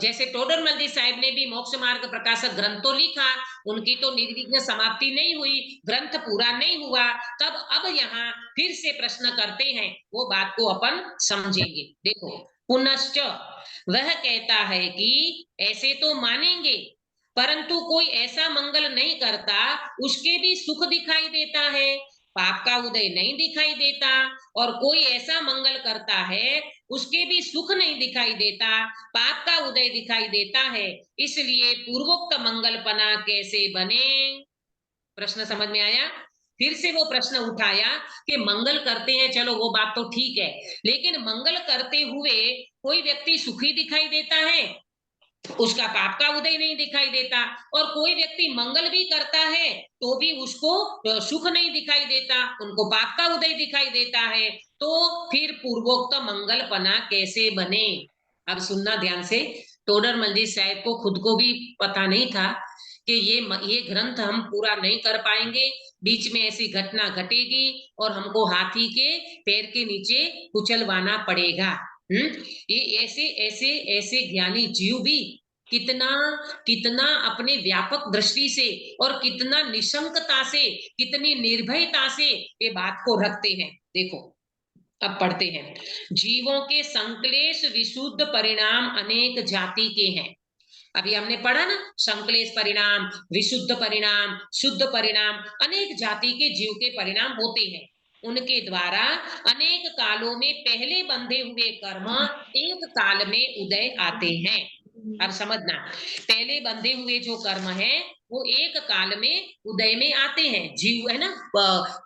जैसे टोडरमल जी साहब ने भी मोक्ष मार्ग प्रकाशक ग्रंथ तो लिखा, उनकी तो निर्विघ्न समाप्ति नहीं हुई, ग्रंथ पूरा नहीं हुआ, तब अब यहाँ फिर से प्रश्न करते हैं, वो बात को अपन समझेंगे। देखो, पुनश्च वह कहता है कि ऐसे तो मानेंगे, परंतु कोई ऐसा मंगल नहीं करता उसके भी सुख दिखाई देता है, पाप का उदय नहीं दिखाई देता, और कोई ऐसा मंगल करता है उसके भी सुख नहीं दिखाई देता, पाप का उदय दिखाई देता है, इसलिए पूर्वोक्त मंगलपना कैसे बने? प्रश्न समझ में आया? फिर से वो प्रश्न उठाया कि मंगल करते हैं, चलो वो बात तो ठीक है, लेकिन मंगल करते हुए कोई व्यक्ति सुखी दिखाई देता है? उसका पाप का उदय नहीं दिखाई देता। और कोई व्यक्ति मंगल भी करता है तो भी उसको सुख नहीं दिखाई देता, उनको पाप का उदय दिखाई देता है। तो फिर पूर्वोक्त मंगलपना कैसे बने? अब सुनना ध्यान से। टोडरमल जी साहब को खुद को भी पता नहीं था कि ये ग्रंथ हम पूरा नहीं कर पाएंगे, बीच में ऐसी घटना घटेगी और हमको हाथी के पैर के नीचे कुचलवाना पड़ेगा। ये ऐसे ऐसे ऐसे ज्ञानी जीव भी कितना कितना अपने व्यापक दृष्टि से और कितना निशंकता से, कितनी निर्भयता से ये बात को रखते हैं। देखो अब पढ़ते हैं। जीवों के संक्लेश विशुद्ध परिणाम अनेक जाति के हैं। अभी हमने पढ़ा ना, संक्लेश परिणाम, विशुद्ध परिणाम, शुद्ध परिणाम, अनेक जाति के जीव के परिणाम होते हैं। उनके द्वारा अनेक कालों में पहले बंधे हुए कर्म एक काल में उदय आते हैं। अब समझना, पहले बंधे हुए जो कर्म है वो एक काल में उदय में आते हैं। जीव है ना,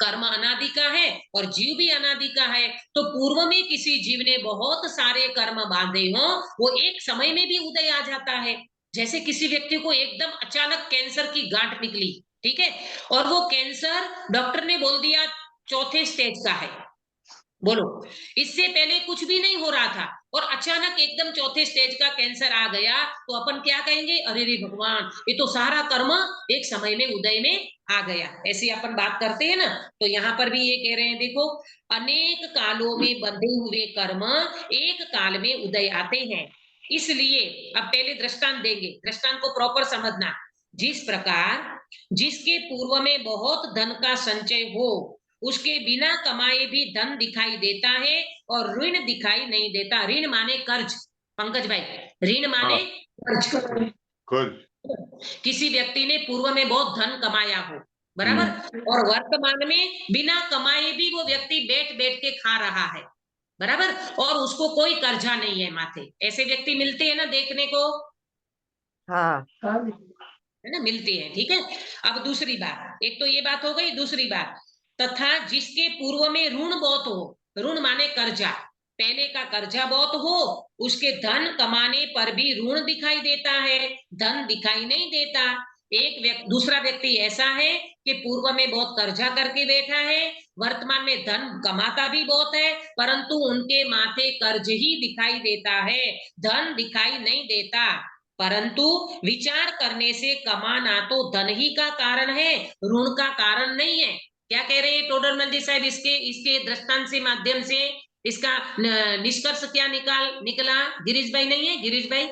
कर्म अनादि का है और जीव भी अनादि का है। तो पूर्व में किसी जीव ने बहुत सारे कर्म बांधे हो, वो एक समय में भी उदय आ जाता है। जैसे किसी व्यक्ति को एकदम अचानक कैंसर की गांठ निकली, ठीक है, और वो कैंसर डॉक्टर ने बोल दिया चौथे स्टेज का है। बोलो, इससे पहले कुछ भी नहीं हो रहा था और अचानक एकदम चौथे स्टेज का कैंसर आ गया, तो अपन क्या कहेंगे? अरे रे भगवान, ये तो सारा कर्म एक समय में उदय में आ गया। ऐसी अपन बात करते हैं ना। तो यहाँ पर भी ये कह रहे हैं, देखो, अनेक कालों में बंधे हुए कर्म एक काल में उदय आते हैं। इसलिए अब पहले दृष्टांत देंगे, दृष्टांत को प्रॉपर समझना। जिस प्रकार जिसके पूर्व में बहुत धन का संचय हो, उसके बिना कमाए भी धन दिखाई देता है और ऋण दिखाई नहीं देता। ऋण माने कर्ज, पंकज भाई, ऋण माने कर्ज। कर्ज। किसी व्यक्ति ने पूर्व में बहुत धन कमाया हो, बराबर, और वर्तमान में बिना कमाए भी वो व्यक्ति बैठ बैठ के खा रहा है, बराबर, और उसको कोई कर्जा नहीं है माथे। ऐसे व्यक्ति मिलते हैं ना देखने को, हाँ है ना, मिलते हैं। ठीक है। अब दूसरी बात, एक तो ये बात हो गई। दूसरी बात, तथा जिसके पूर्व में ऋण बहुत हो, ऋण माने कर्जा, पहले का कर्जा बहुत हो, उसके धन कमाने पर भी ऋण दिखाई देता है, धन दिखाई नहीं देता। दूसरा व्यक्ति ऐसा है कि पूर्व में बहुत कर्जा करके बैठा है, वर्तमान में धन कमाता भी बहुत है, परंतु उनके माथे कर्ज ही दिखाई देता है, धन दिखाई नहीं देता। परंतु विचार करने से कमाना तो धन ही का कारण है, ऋण का कारण नहीं है। क्या कह रहे हैं टोडरमल जी साहब? इसके दृष्टांत से माध्यम से इसका निष्कर्ष क्या निकला? गिरीश भाई नहीं है? गिरीश भाई,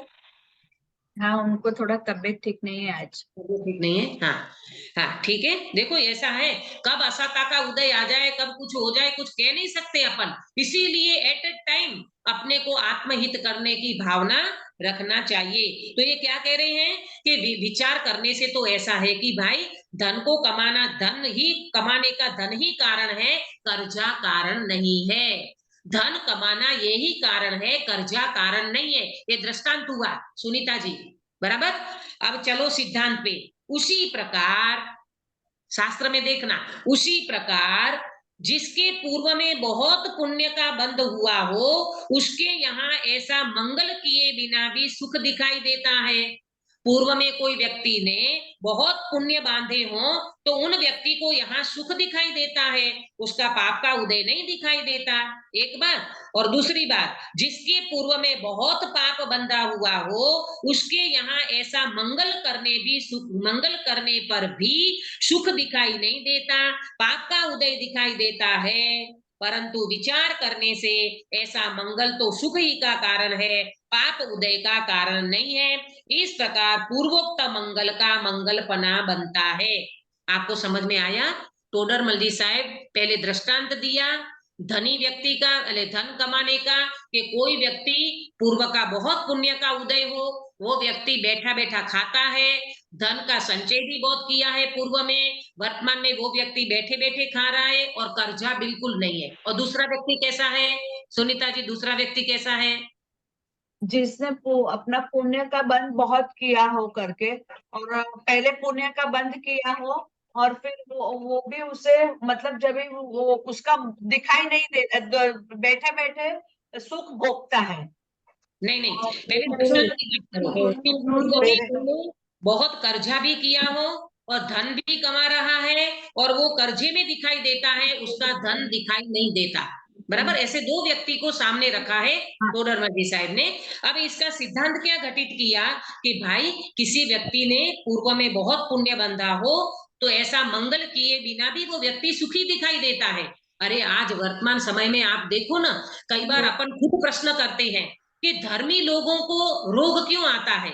हाँ, उनको थोड़ा तबीयत ठीक नहीं है आज। ठीक नहीं है। हाँ हाँ, ठीक है। देखो ऐसा है, कब असता का उदय आ जाए, कब कुछ हो जाए, कुछ कह नहीं सकते अपन। इसीलिए एट ए टाइम अपने को आत्महित करने की भावना रखना चाहिए। तो ये क्या कह रहे हैं कि विचार करने से तो ऐसा है कि भाई धन को कमाना, धन ही कमाने का धन ही कारण है, कर्जा कारण नहीं है। धन कमाना यही कारण है, कर्जा कारण नहीं है। ये दृष्टांत हुआ सुनीता जी, बराबर। अब चलो सिद्धांत पे। उसी प्रकार शास्त्र में देखना, उसी प्रकार जिसके पूर्व में बहुत पुण्य का बंध हुआ हो, उसके यहाँ ऐसा मंगल किए बिना भी सुख दिखाई देता है। पूर्व में कोई व्यक्ति ने बहुत पुण्य बांधे हो तो उन व्यक्ति को यहाँ सुख दिखाई देता है, उसका पाप का उदय नहीं दिखाई देता। एक बात। और दूसरी बात, जिसके पूर्व में बहुत पाप बंधा हुआ हो, उसके यहाँ ऐसा मंगल करने पर भी सुख दिखाई नहीं देता, पाप का उदय दिखाई देता है। परंतु विचार करने से ऐसा मंगल तो सुख ही का कारण है, पाप उदय का कारण नहीं है। इस प्रकार पूर्वोक्त मंगल का मंगलपना बनता है। आपको समझ में आया? टोडरमल जी साहब पहले दृष्टांत दिया धनी व्यक्ति का, धन कमाने का, कि कोई व्यक्ति पूर्व का बहुत पुण्य का उदय हो, वो व्यक्ति बैठा बैठा खाता है, धन का संचय भी बहुत किया है पूर्व में, वर्तमान में वो व्यक्ति बैठे बैठे खा रहा है और कर्जा बिल्कुल नहीं है। और दूसरा व्यक्ति कैसा है सुनीता जी? दूसरा व्यक्ति कैसा है? जिसने अपना पुण्य का बंद बहुत किया हो करके, और पहले पुण्य का बंद किया हो, और फिर वो भी उसे, मतलब जब भी वो उसका दिखाई नहीं दे, बैठे बैठे सुख भोगता है। नहीं नहीं, पहले दृष्टांत की बात करो कि पूर्व में तुमने बहुत कर्जा भी किया हो और धन भी कमा रहा है और वो कर्जे में दिखाई देता है, उसका धन दिखाई नहीं देता, बराबर। ऐसे दो व्यक्ति को सामने रखा है टोडरमल साहब ने। अब इसका सिद्धांत क्या घटित किया कि भाई किसी व्यक्ति ने पूर्व में बहुत पुण्य बंधा हो तो ऐसा मंगल किए बिना भी वो व्यक्ति सुखी दिखाई देता है। अरे आज वर्तमान समय में आप देखो ना, कई बार अपन खुद प्रश्न करते हैं कि धर्मी लोगों को रोग क्यों आता है,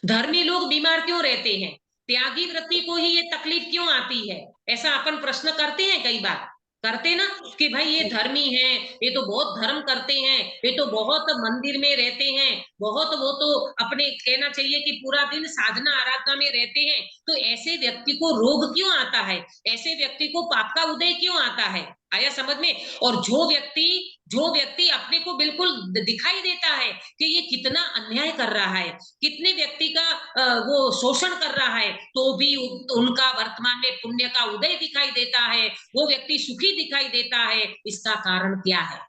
धर्मी लोग बीमार क्यों रहते हैं, त्यागी वृत्ति को ही ये तकलीफ क्यों आती है, ऐसा अपन प्रश्न करते हैं कई बार, करते ना कि भाई ये धर्मी है, ये तो बहुत धर्म करते हैं, ये तो बहुत मंदिर में रहते हैं, बहुत वो तो अपने कहना चाहिए कि पूरा दिन साधना आराधना में रहते हैं, तो ऐसे व्यक्ति को रोग क्यों आता है, ऐसे व्यक्ति को पाप का उदय क्यों आता है, आया समझ में। और जो व्यक्ति अपने को बिल्कुल दिखाई देता है कि ये कितना अन्याय कर रहा है, कितने व्यक्ति का वो शोषण कर रहा है, तो भी उनका वर्तमान में पुण्य का उदय दिखाई देता है, वो व्यक्ति सुखी दिखाई देता है, इसका कारण क्या है?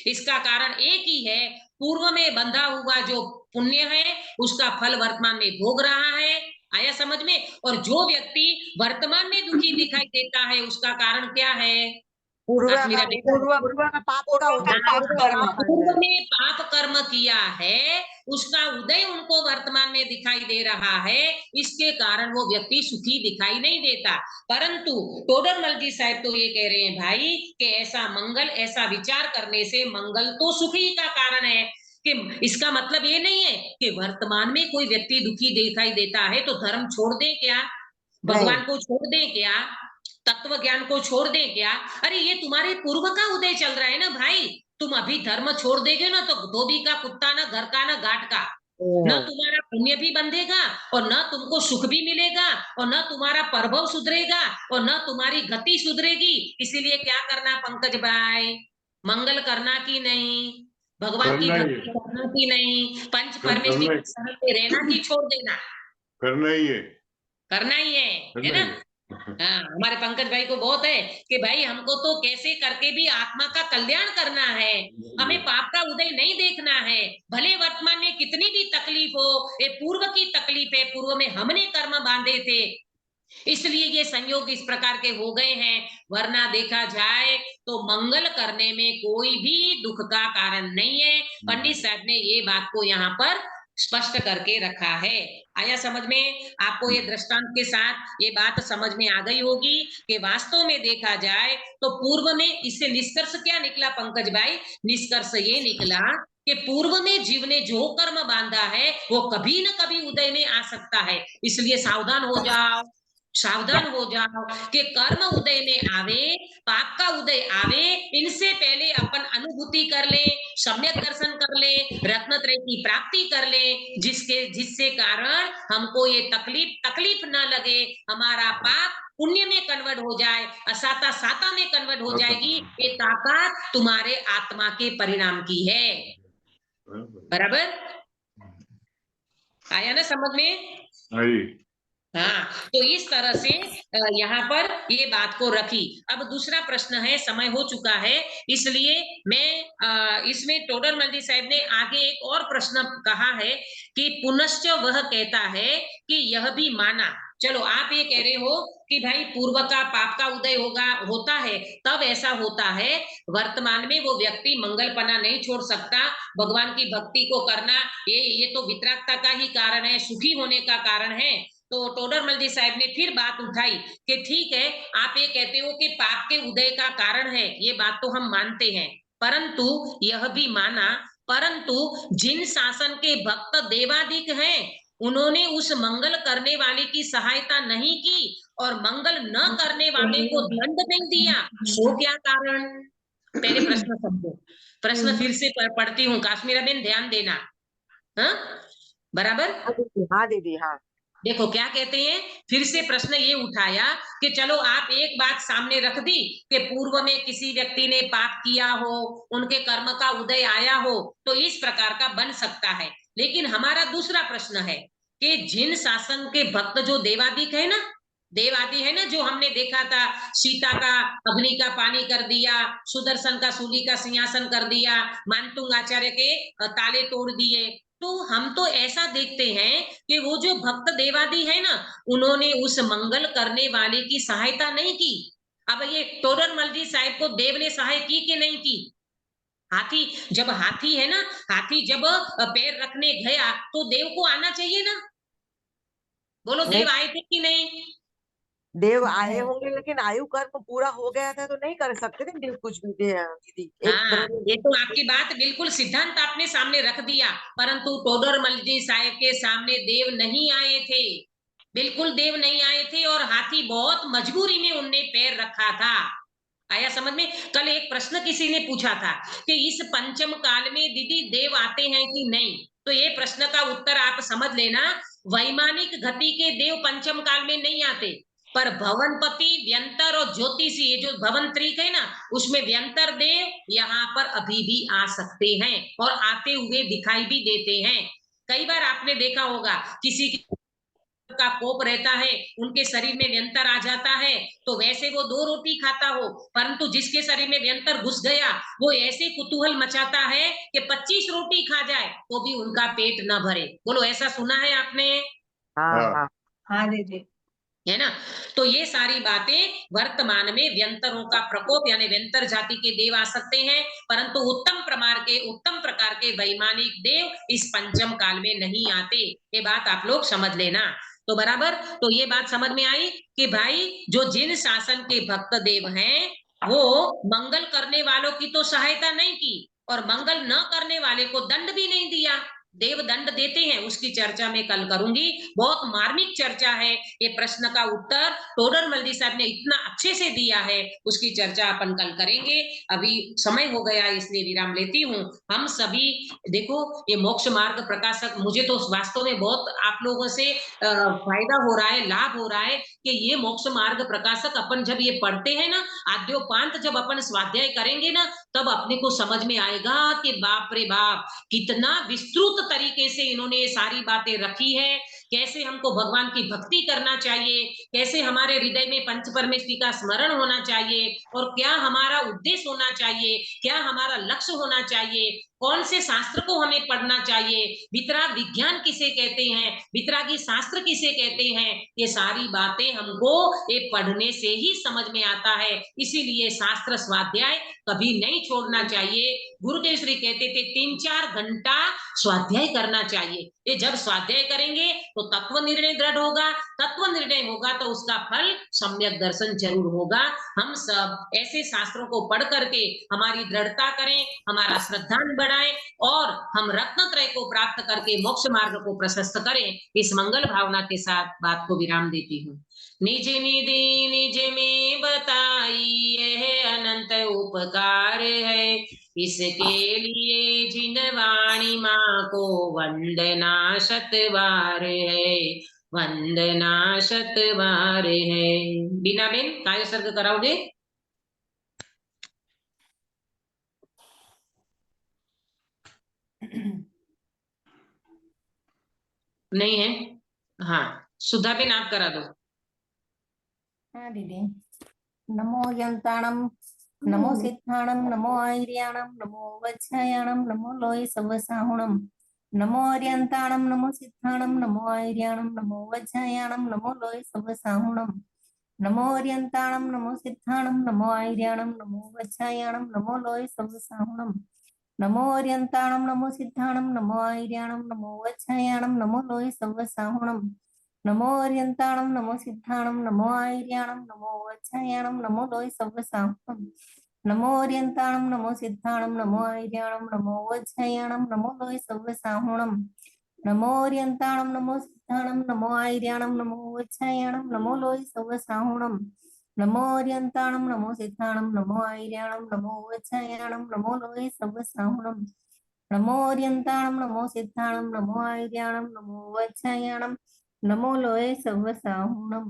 इसका कारण एक ही है, पूर्व में बंधा हुआ जो पुण्य है उसका फल वर्तमान में भोग रहा है, आया समझ में। और जो व्यक्ति वर्तमान में दुखी दिखाई देता है उसका कारण क्या है? पूर्व काश्मीरा का देखो, पूर्व में पाप का उदय पाप कर्म पूर्व में पाप कर्म किया है उसका उदय उनको वर्तमान में दिखाई दे रहा है, इसके कारण वो व्यक्ति सुखी दिखाई नहीं देता। परंतु टोडरमल जी साहब तो ये कह रहे हैं भाई कि ऐसा मंगल, ऐसा विचार करने से मंगल तो सुखी का कारण है, कि इसका मतलब ये नहीं है कि वर्तमान में कोई व्यक्ति दुखी दिखाई देता है तो धर्म छोड़ दे क्या, भगवान को छोड़ दे क्या, तत्व ज्ञान को छोड़ दे क्या। अरे ये तुम्हारे पूर्व का उदय चल रहा है ना भाई, तुम अभी धर्म छोड़ देगे ना तो धोबी का कुत्ता ना घर का ना घाट का, न तुम्हारा पुण्य भी बंधेगा और न तुमको सुख भी मिलेगा और न तुम्हारा प्रभव सुधरेगा और न तुम्हारी गति सुधरेगी। इसीलिए क्या करना पंकज भाई, मंगल करना कि नहीं, भगवान की भक्ति करना कि नहीं, पंच परमेश्वर के शरण में रहना कि छोड़ देना? करना ही है, करना ही है ना। हाँ, हमारे पंकज भाई को बहुत है कि भाई हमको तो कैसे करके भी आत्मा का कल्याण करना है, हमें पाप का उदय नहीं देखना है, भले वर्तमान में कितनी भी तकलीफ हो, ये पूर्व की तकलीफ है, पूर्व में हमने कर्म बांधे थे इसलिए ये संयोग इस प्रकार के हो गए हैं, वरना देखा जाए तो मंगल करने में कोई भी दुख का कारण नहीं है। पंडित साहब ने ये बात को यहाँ पर स्पष्ट करके रखा है, आया समझ में? आपको ये दृष्टांत के साथ ये बात समझ में आ गई होगी कि वास्तव में देखा जाए तो पूर्व में इससे निष्कर्ष क्या निकला पंकज भाई? निष्कर्ष ये निकला कि पूर्व में जीव ने जो कर्म बांधा है वो कभी न कभी उदय में आ सकता है, इसलिए सावधान हो जाओ, सावधान हो जाओ कि कर्म उदय में आवे, पाप का उदय आवे, इनसे पहले अपन अनुभूति कर ले, सम्यक दर्शन कर ले, रत्नत्रय की प्राप्ति कर ले, जिससे कारण हमको ये तकलीफ न लगे, हमारा पाप पुण्य में कन्वर्ट हो जाए, असाता साता में कन्वर्ट हो जाएगी। ये ताकत तुम्हारे आत्मा के परिणाम की है, बराबर आया ना समझ में? हाँ, तो इस तरह से यहाँ पर ये बात को रखी। अब दूसरा प्रश्न है, समय हो चुका है इसलिए मैं इसमें टोडरमल जी साहब ने आगे एक और प्रश्न कहा है कि पुनश्च वह कहता है कि यह भी माना, चलो आप ये कह रहे हो कि भाई पूर्व का पाप का उदय होता है तब ऐसा होता है, वर्तमान में वो व्यक्ति मंगलपना नहीं छोड़ सकता, भगवान की भक्ति को करना ये तो वितरागता का ही कारण है, सुखी होने का कारण है। तो टोडरमल जी साहब ने फिर बात उठाई कि ठीक है, आप ये कहते हो कि पाप के उदय का कारण है, ये बात तो हम मानते हैं, परंतु यह भी माना, परंतु जिन शासन के भक्त देवादिक हैं उन्होंने उस मंगल करने वाले की सहायता नहीं की और मंगल न करने वाले को दंड नहीं दिया, वो क्या कारण? पहले प्रश्न समझो, प्रश्न फिर से पढ़ती हूँ, काश्मीरा बेन ध्यान देना, हाँ बराबर? हाँ दीदी, हाँ देखो क्या कहते हैं, फिर से प्रश्न ये उठाया कि चलो आप एक बात सामने रख दी कि पूर्व में किसी व्यक्ति ने पाप किया हो, उनके कर्म का उदय आया हो तो इस प्रकार का बन सकता है, लेकिन हमारा दूसरा प्रश्न है कि जिन शासन के भक्त जो देवादिक है ना, देव आदि है ना, जो हमने देखा था, सीता का अग्नि का पानी कर दिया, सुदर्शन का सूली का सिंहासन कर दिया, मानतुंग आचार्य के ताले तोड़ दिए। तो हम तो ऐसा देखते हैं कि वो जो भक्त देवादि है ना, उन्होंने उस मंगल करने वाले की सहायता नहीं की। अब ये तोडरमल जी साहब को देव ने सहायता की कि नहीं की? जब हाथी है ना, हाथी जब पैर रखने गया तो देव को आना चाहिए ना। बोलो, नहीं, देव आए थे कि नहीं? देव आए होंगे लेकिन आयु कर्म पूरा हो गया था तो नहीं कर सकते थे देव कुछ भी। दीदी एक हाँ, तरह ये तो आपकी बात बिल्कुल सिद्धांत आपने सामने रख दिया, परंतु टोडरमल जी साहब के सामने देव नहीं आए थे, बिल्कुल देव नहीं आए थे, और हाथी बहुत मजबूरी में उनने पैर रखा था। आया समझ में? कल एक प्रश्न किसी ने पूछा था कि इस पंचम काल में दीदी देव आते हैं कि नहीं, तो ये प्रश्न का उत्तर आप समझ लेना, वैमानिक गति के देव पंचम काल में नहीं आते, पर भवनपति, व्यंतर और ज्योतिषी, ये जो भवन त्रिक है ना, उसमें व्यंतर देव यहाँ पर अभी भी आ सकते हैं और आते हुए दिखाई भी देते हैं। कई बार आपने देखा होगा, किसी का कोप रहता है, उनके शरीर में व्यंतर आ जाता है, तो वैसे वो 2 रोटी खाता हो, परंतु जिसके शरीर में व्यंतर घुस गया, वो ऐसे कुतूहल मचाता है कि 25 रोटी खा जाए तो भी उनका पेट न भरे। बोलो, ऐसा सुना है आपने? हाँ हाँ। हाँ हाँ दीदी। है ना? तो ये सारी बातें वर्तमान में व्यंतरों का प्रकोप, यानी व्यंतर जाति के देव आ सकते हैं, परंतु उत्तम प्रकार के वैमानिक देव इस पंचम काल में नहीं आते। ये बात आप लोग समझ लेना। तो बराबर, तो ये बात समझ में आई कि भाई, जो जिन शासन के भक्त देव हैं, वो मंगल करने वालों की तो सहायता नहीं की, और मंगल न करने वाले को दंड भी नहीं दिया। देव दंड देते हैं, उसकी चर्चा मैं कल करूंगी, बहुत मार्मिक चर्चा है। ये प्रश्न का उत्तर टोडरमल जी साहब ने इतना अच्छे से दिया है, उसकी चर्चा अपन कल करेंगे। अभी समय हो गया, इसलिए विराम लेती हूँ। हम सभी देखो, ये मोक्ष मार्ग प्रकाशक, मुझे तो वास्तव में बहुत आप लोगों से फायदा हो रहा है, लाभ हो रहा है कि ये मोक्ष मार्ग प्रकाशक अपन जब ये पढ़ते हैं ना, आद्योपांत जब अपन स्वाध्याय करेंगे ना, तब अपने को समझ में आएगा कि बाप रे बाप, कितना विस्तृत तरीके से इन्होंने ये सारी बातें रखी है। कैसे हमको भगवान की भक्ति करना चाहिए, कैसे हमारे हृदय में पंच परमेश्वरी का स्मरण होना चाहिए, और क्या हमारा उद्देश्य होना चाहिए, क्या हमारा लक्ष्य होना चाहिए, कौन से शास्त्र को हमें पढ़ना चाहिए, वितराग विज्ञान किसे कहते हैं, वितरागी शास्त्र किसे कहते हैं, ये सारी बातें हमको ये पढ़ने से ही समझ में आता है। इसीलिए शास्त्र स्वाध्याय कभी नहीं छोड़ना चाहिए। गुरुदेव श्री कहते थे 3-4 घंटा स्वाध्याय करना चाहिए। ये जब स्वाध्याय करेंगे तो तत्व निर्णय दृढ़ होगा, तत्व निर्णय होगा तो उसका फल सम्यक दर्शन जरूर होगा। हम सब ऐसे शास्त्रों को पढ़ करके हमारी दृढ़ता करें, हमारा श्रद्धान बढ़ाएं, और हम रत्नत्रय को प्राप्त करके मोक्ष मार्ग को प्रशस्त करें। इस मंगल भावना के साथ बात को विराम देती हूँ। निज निधि निज में बताई, यह अनंत उपकार है, इसके लिए जिन वाणी माँ को वंदना शतवार है, वंदना शतवार है। बीना बेन, काय सर्ग कराओगे? नहीं है? हाँ, सुधा बेन आप करा दो। हाँ दीदी। नमो यंताणम, नमो सिद्धाणम, नमो आयर्याणम, नमो वज्रयाणम, नमो लोय सवसाहुणम, नमो अर्यंताणम, नमो सिद्धाणम, नमो आयर्याणम, नमो वज्रयाणम, नमो लोय सवसाहुणम, नमो अर्यंताणम, नमो सिद्धाणम, नमो आयर्याणम, नमो वज्रयाणम, नमो लोय सवसाहुणम, नमो अर्यंताणम, नमो सिद्धाणम, नमो आयर्याणम, नमो वज्रयाणम, नमो लोय सवसाहुणम, नमो अर्यंताणम, नमो सिद्धाणम, नमो आयर्याणम, नमो वज्रयाणम, नमो लोय सवसाहुणम, नमो अर्यंताणम, नमो सिद्धाणम, नमो आयर्याणम, नमो वज्रयाणम, नमो लोय सवसाहुणम, नमो अर्यंताणम, नमो सिद्धाणम, नमो आयर्याणम, नमो वज्रयाणम, नमो लोय सवसाहुणम, नमो अर्यंताणम, नमो सिद्धाणम, नमो आयर्याणम, नमो वज्रयाणम, नमो लोय सवसाहुणम, नमो अर्यंताणम, नमो सिद्धाणम, नमो आयर्याणम, नमो वज्रयाणम, नमो लोय सवसाहुणम।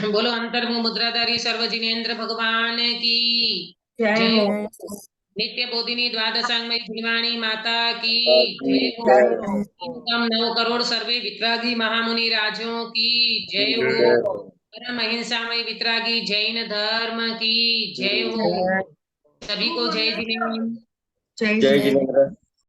बोलो अंतर्मुख मुद्राधारी सर्व जिनेन्द्र भगवान की जय जय। हो। नित्य बोधिनी द्वादशांगमयी श्रीवाणी माता की जय हो। जय हो। कम 9 करोड़ सर्वे वितरागी महामुनि राजों की जय हो। जय परम अहिंसामय वितरागी जैन धर्म की जय हो। सभी को जय जिनेन्द्र। जय जय जिनेन्द्र। जिनेन्द्र।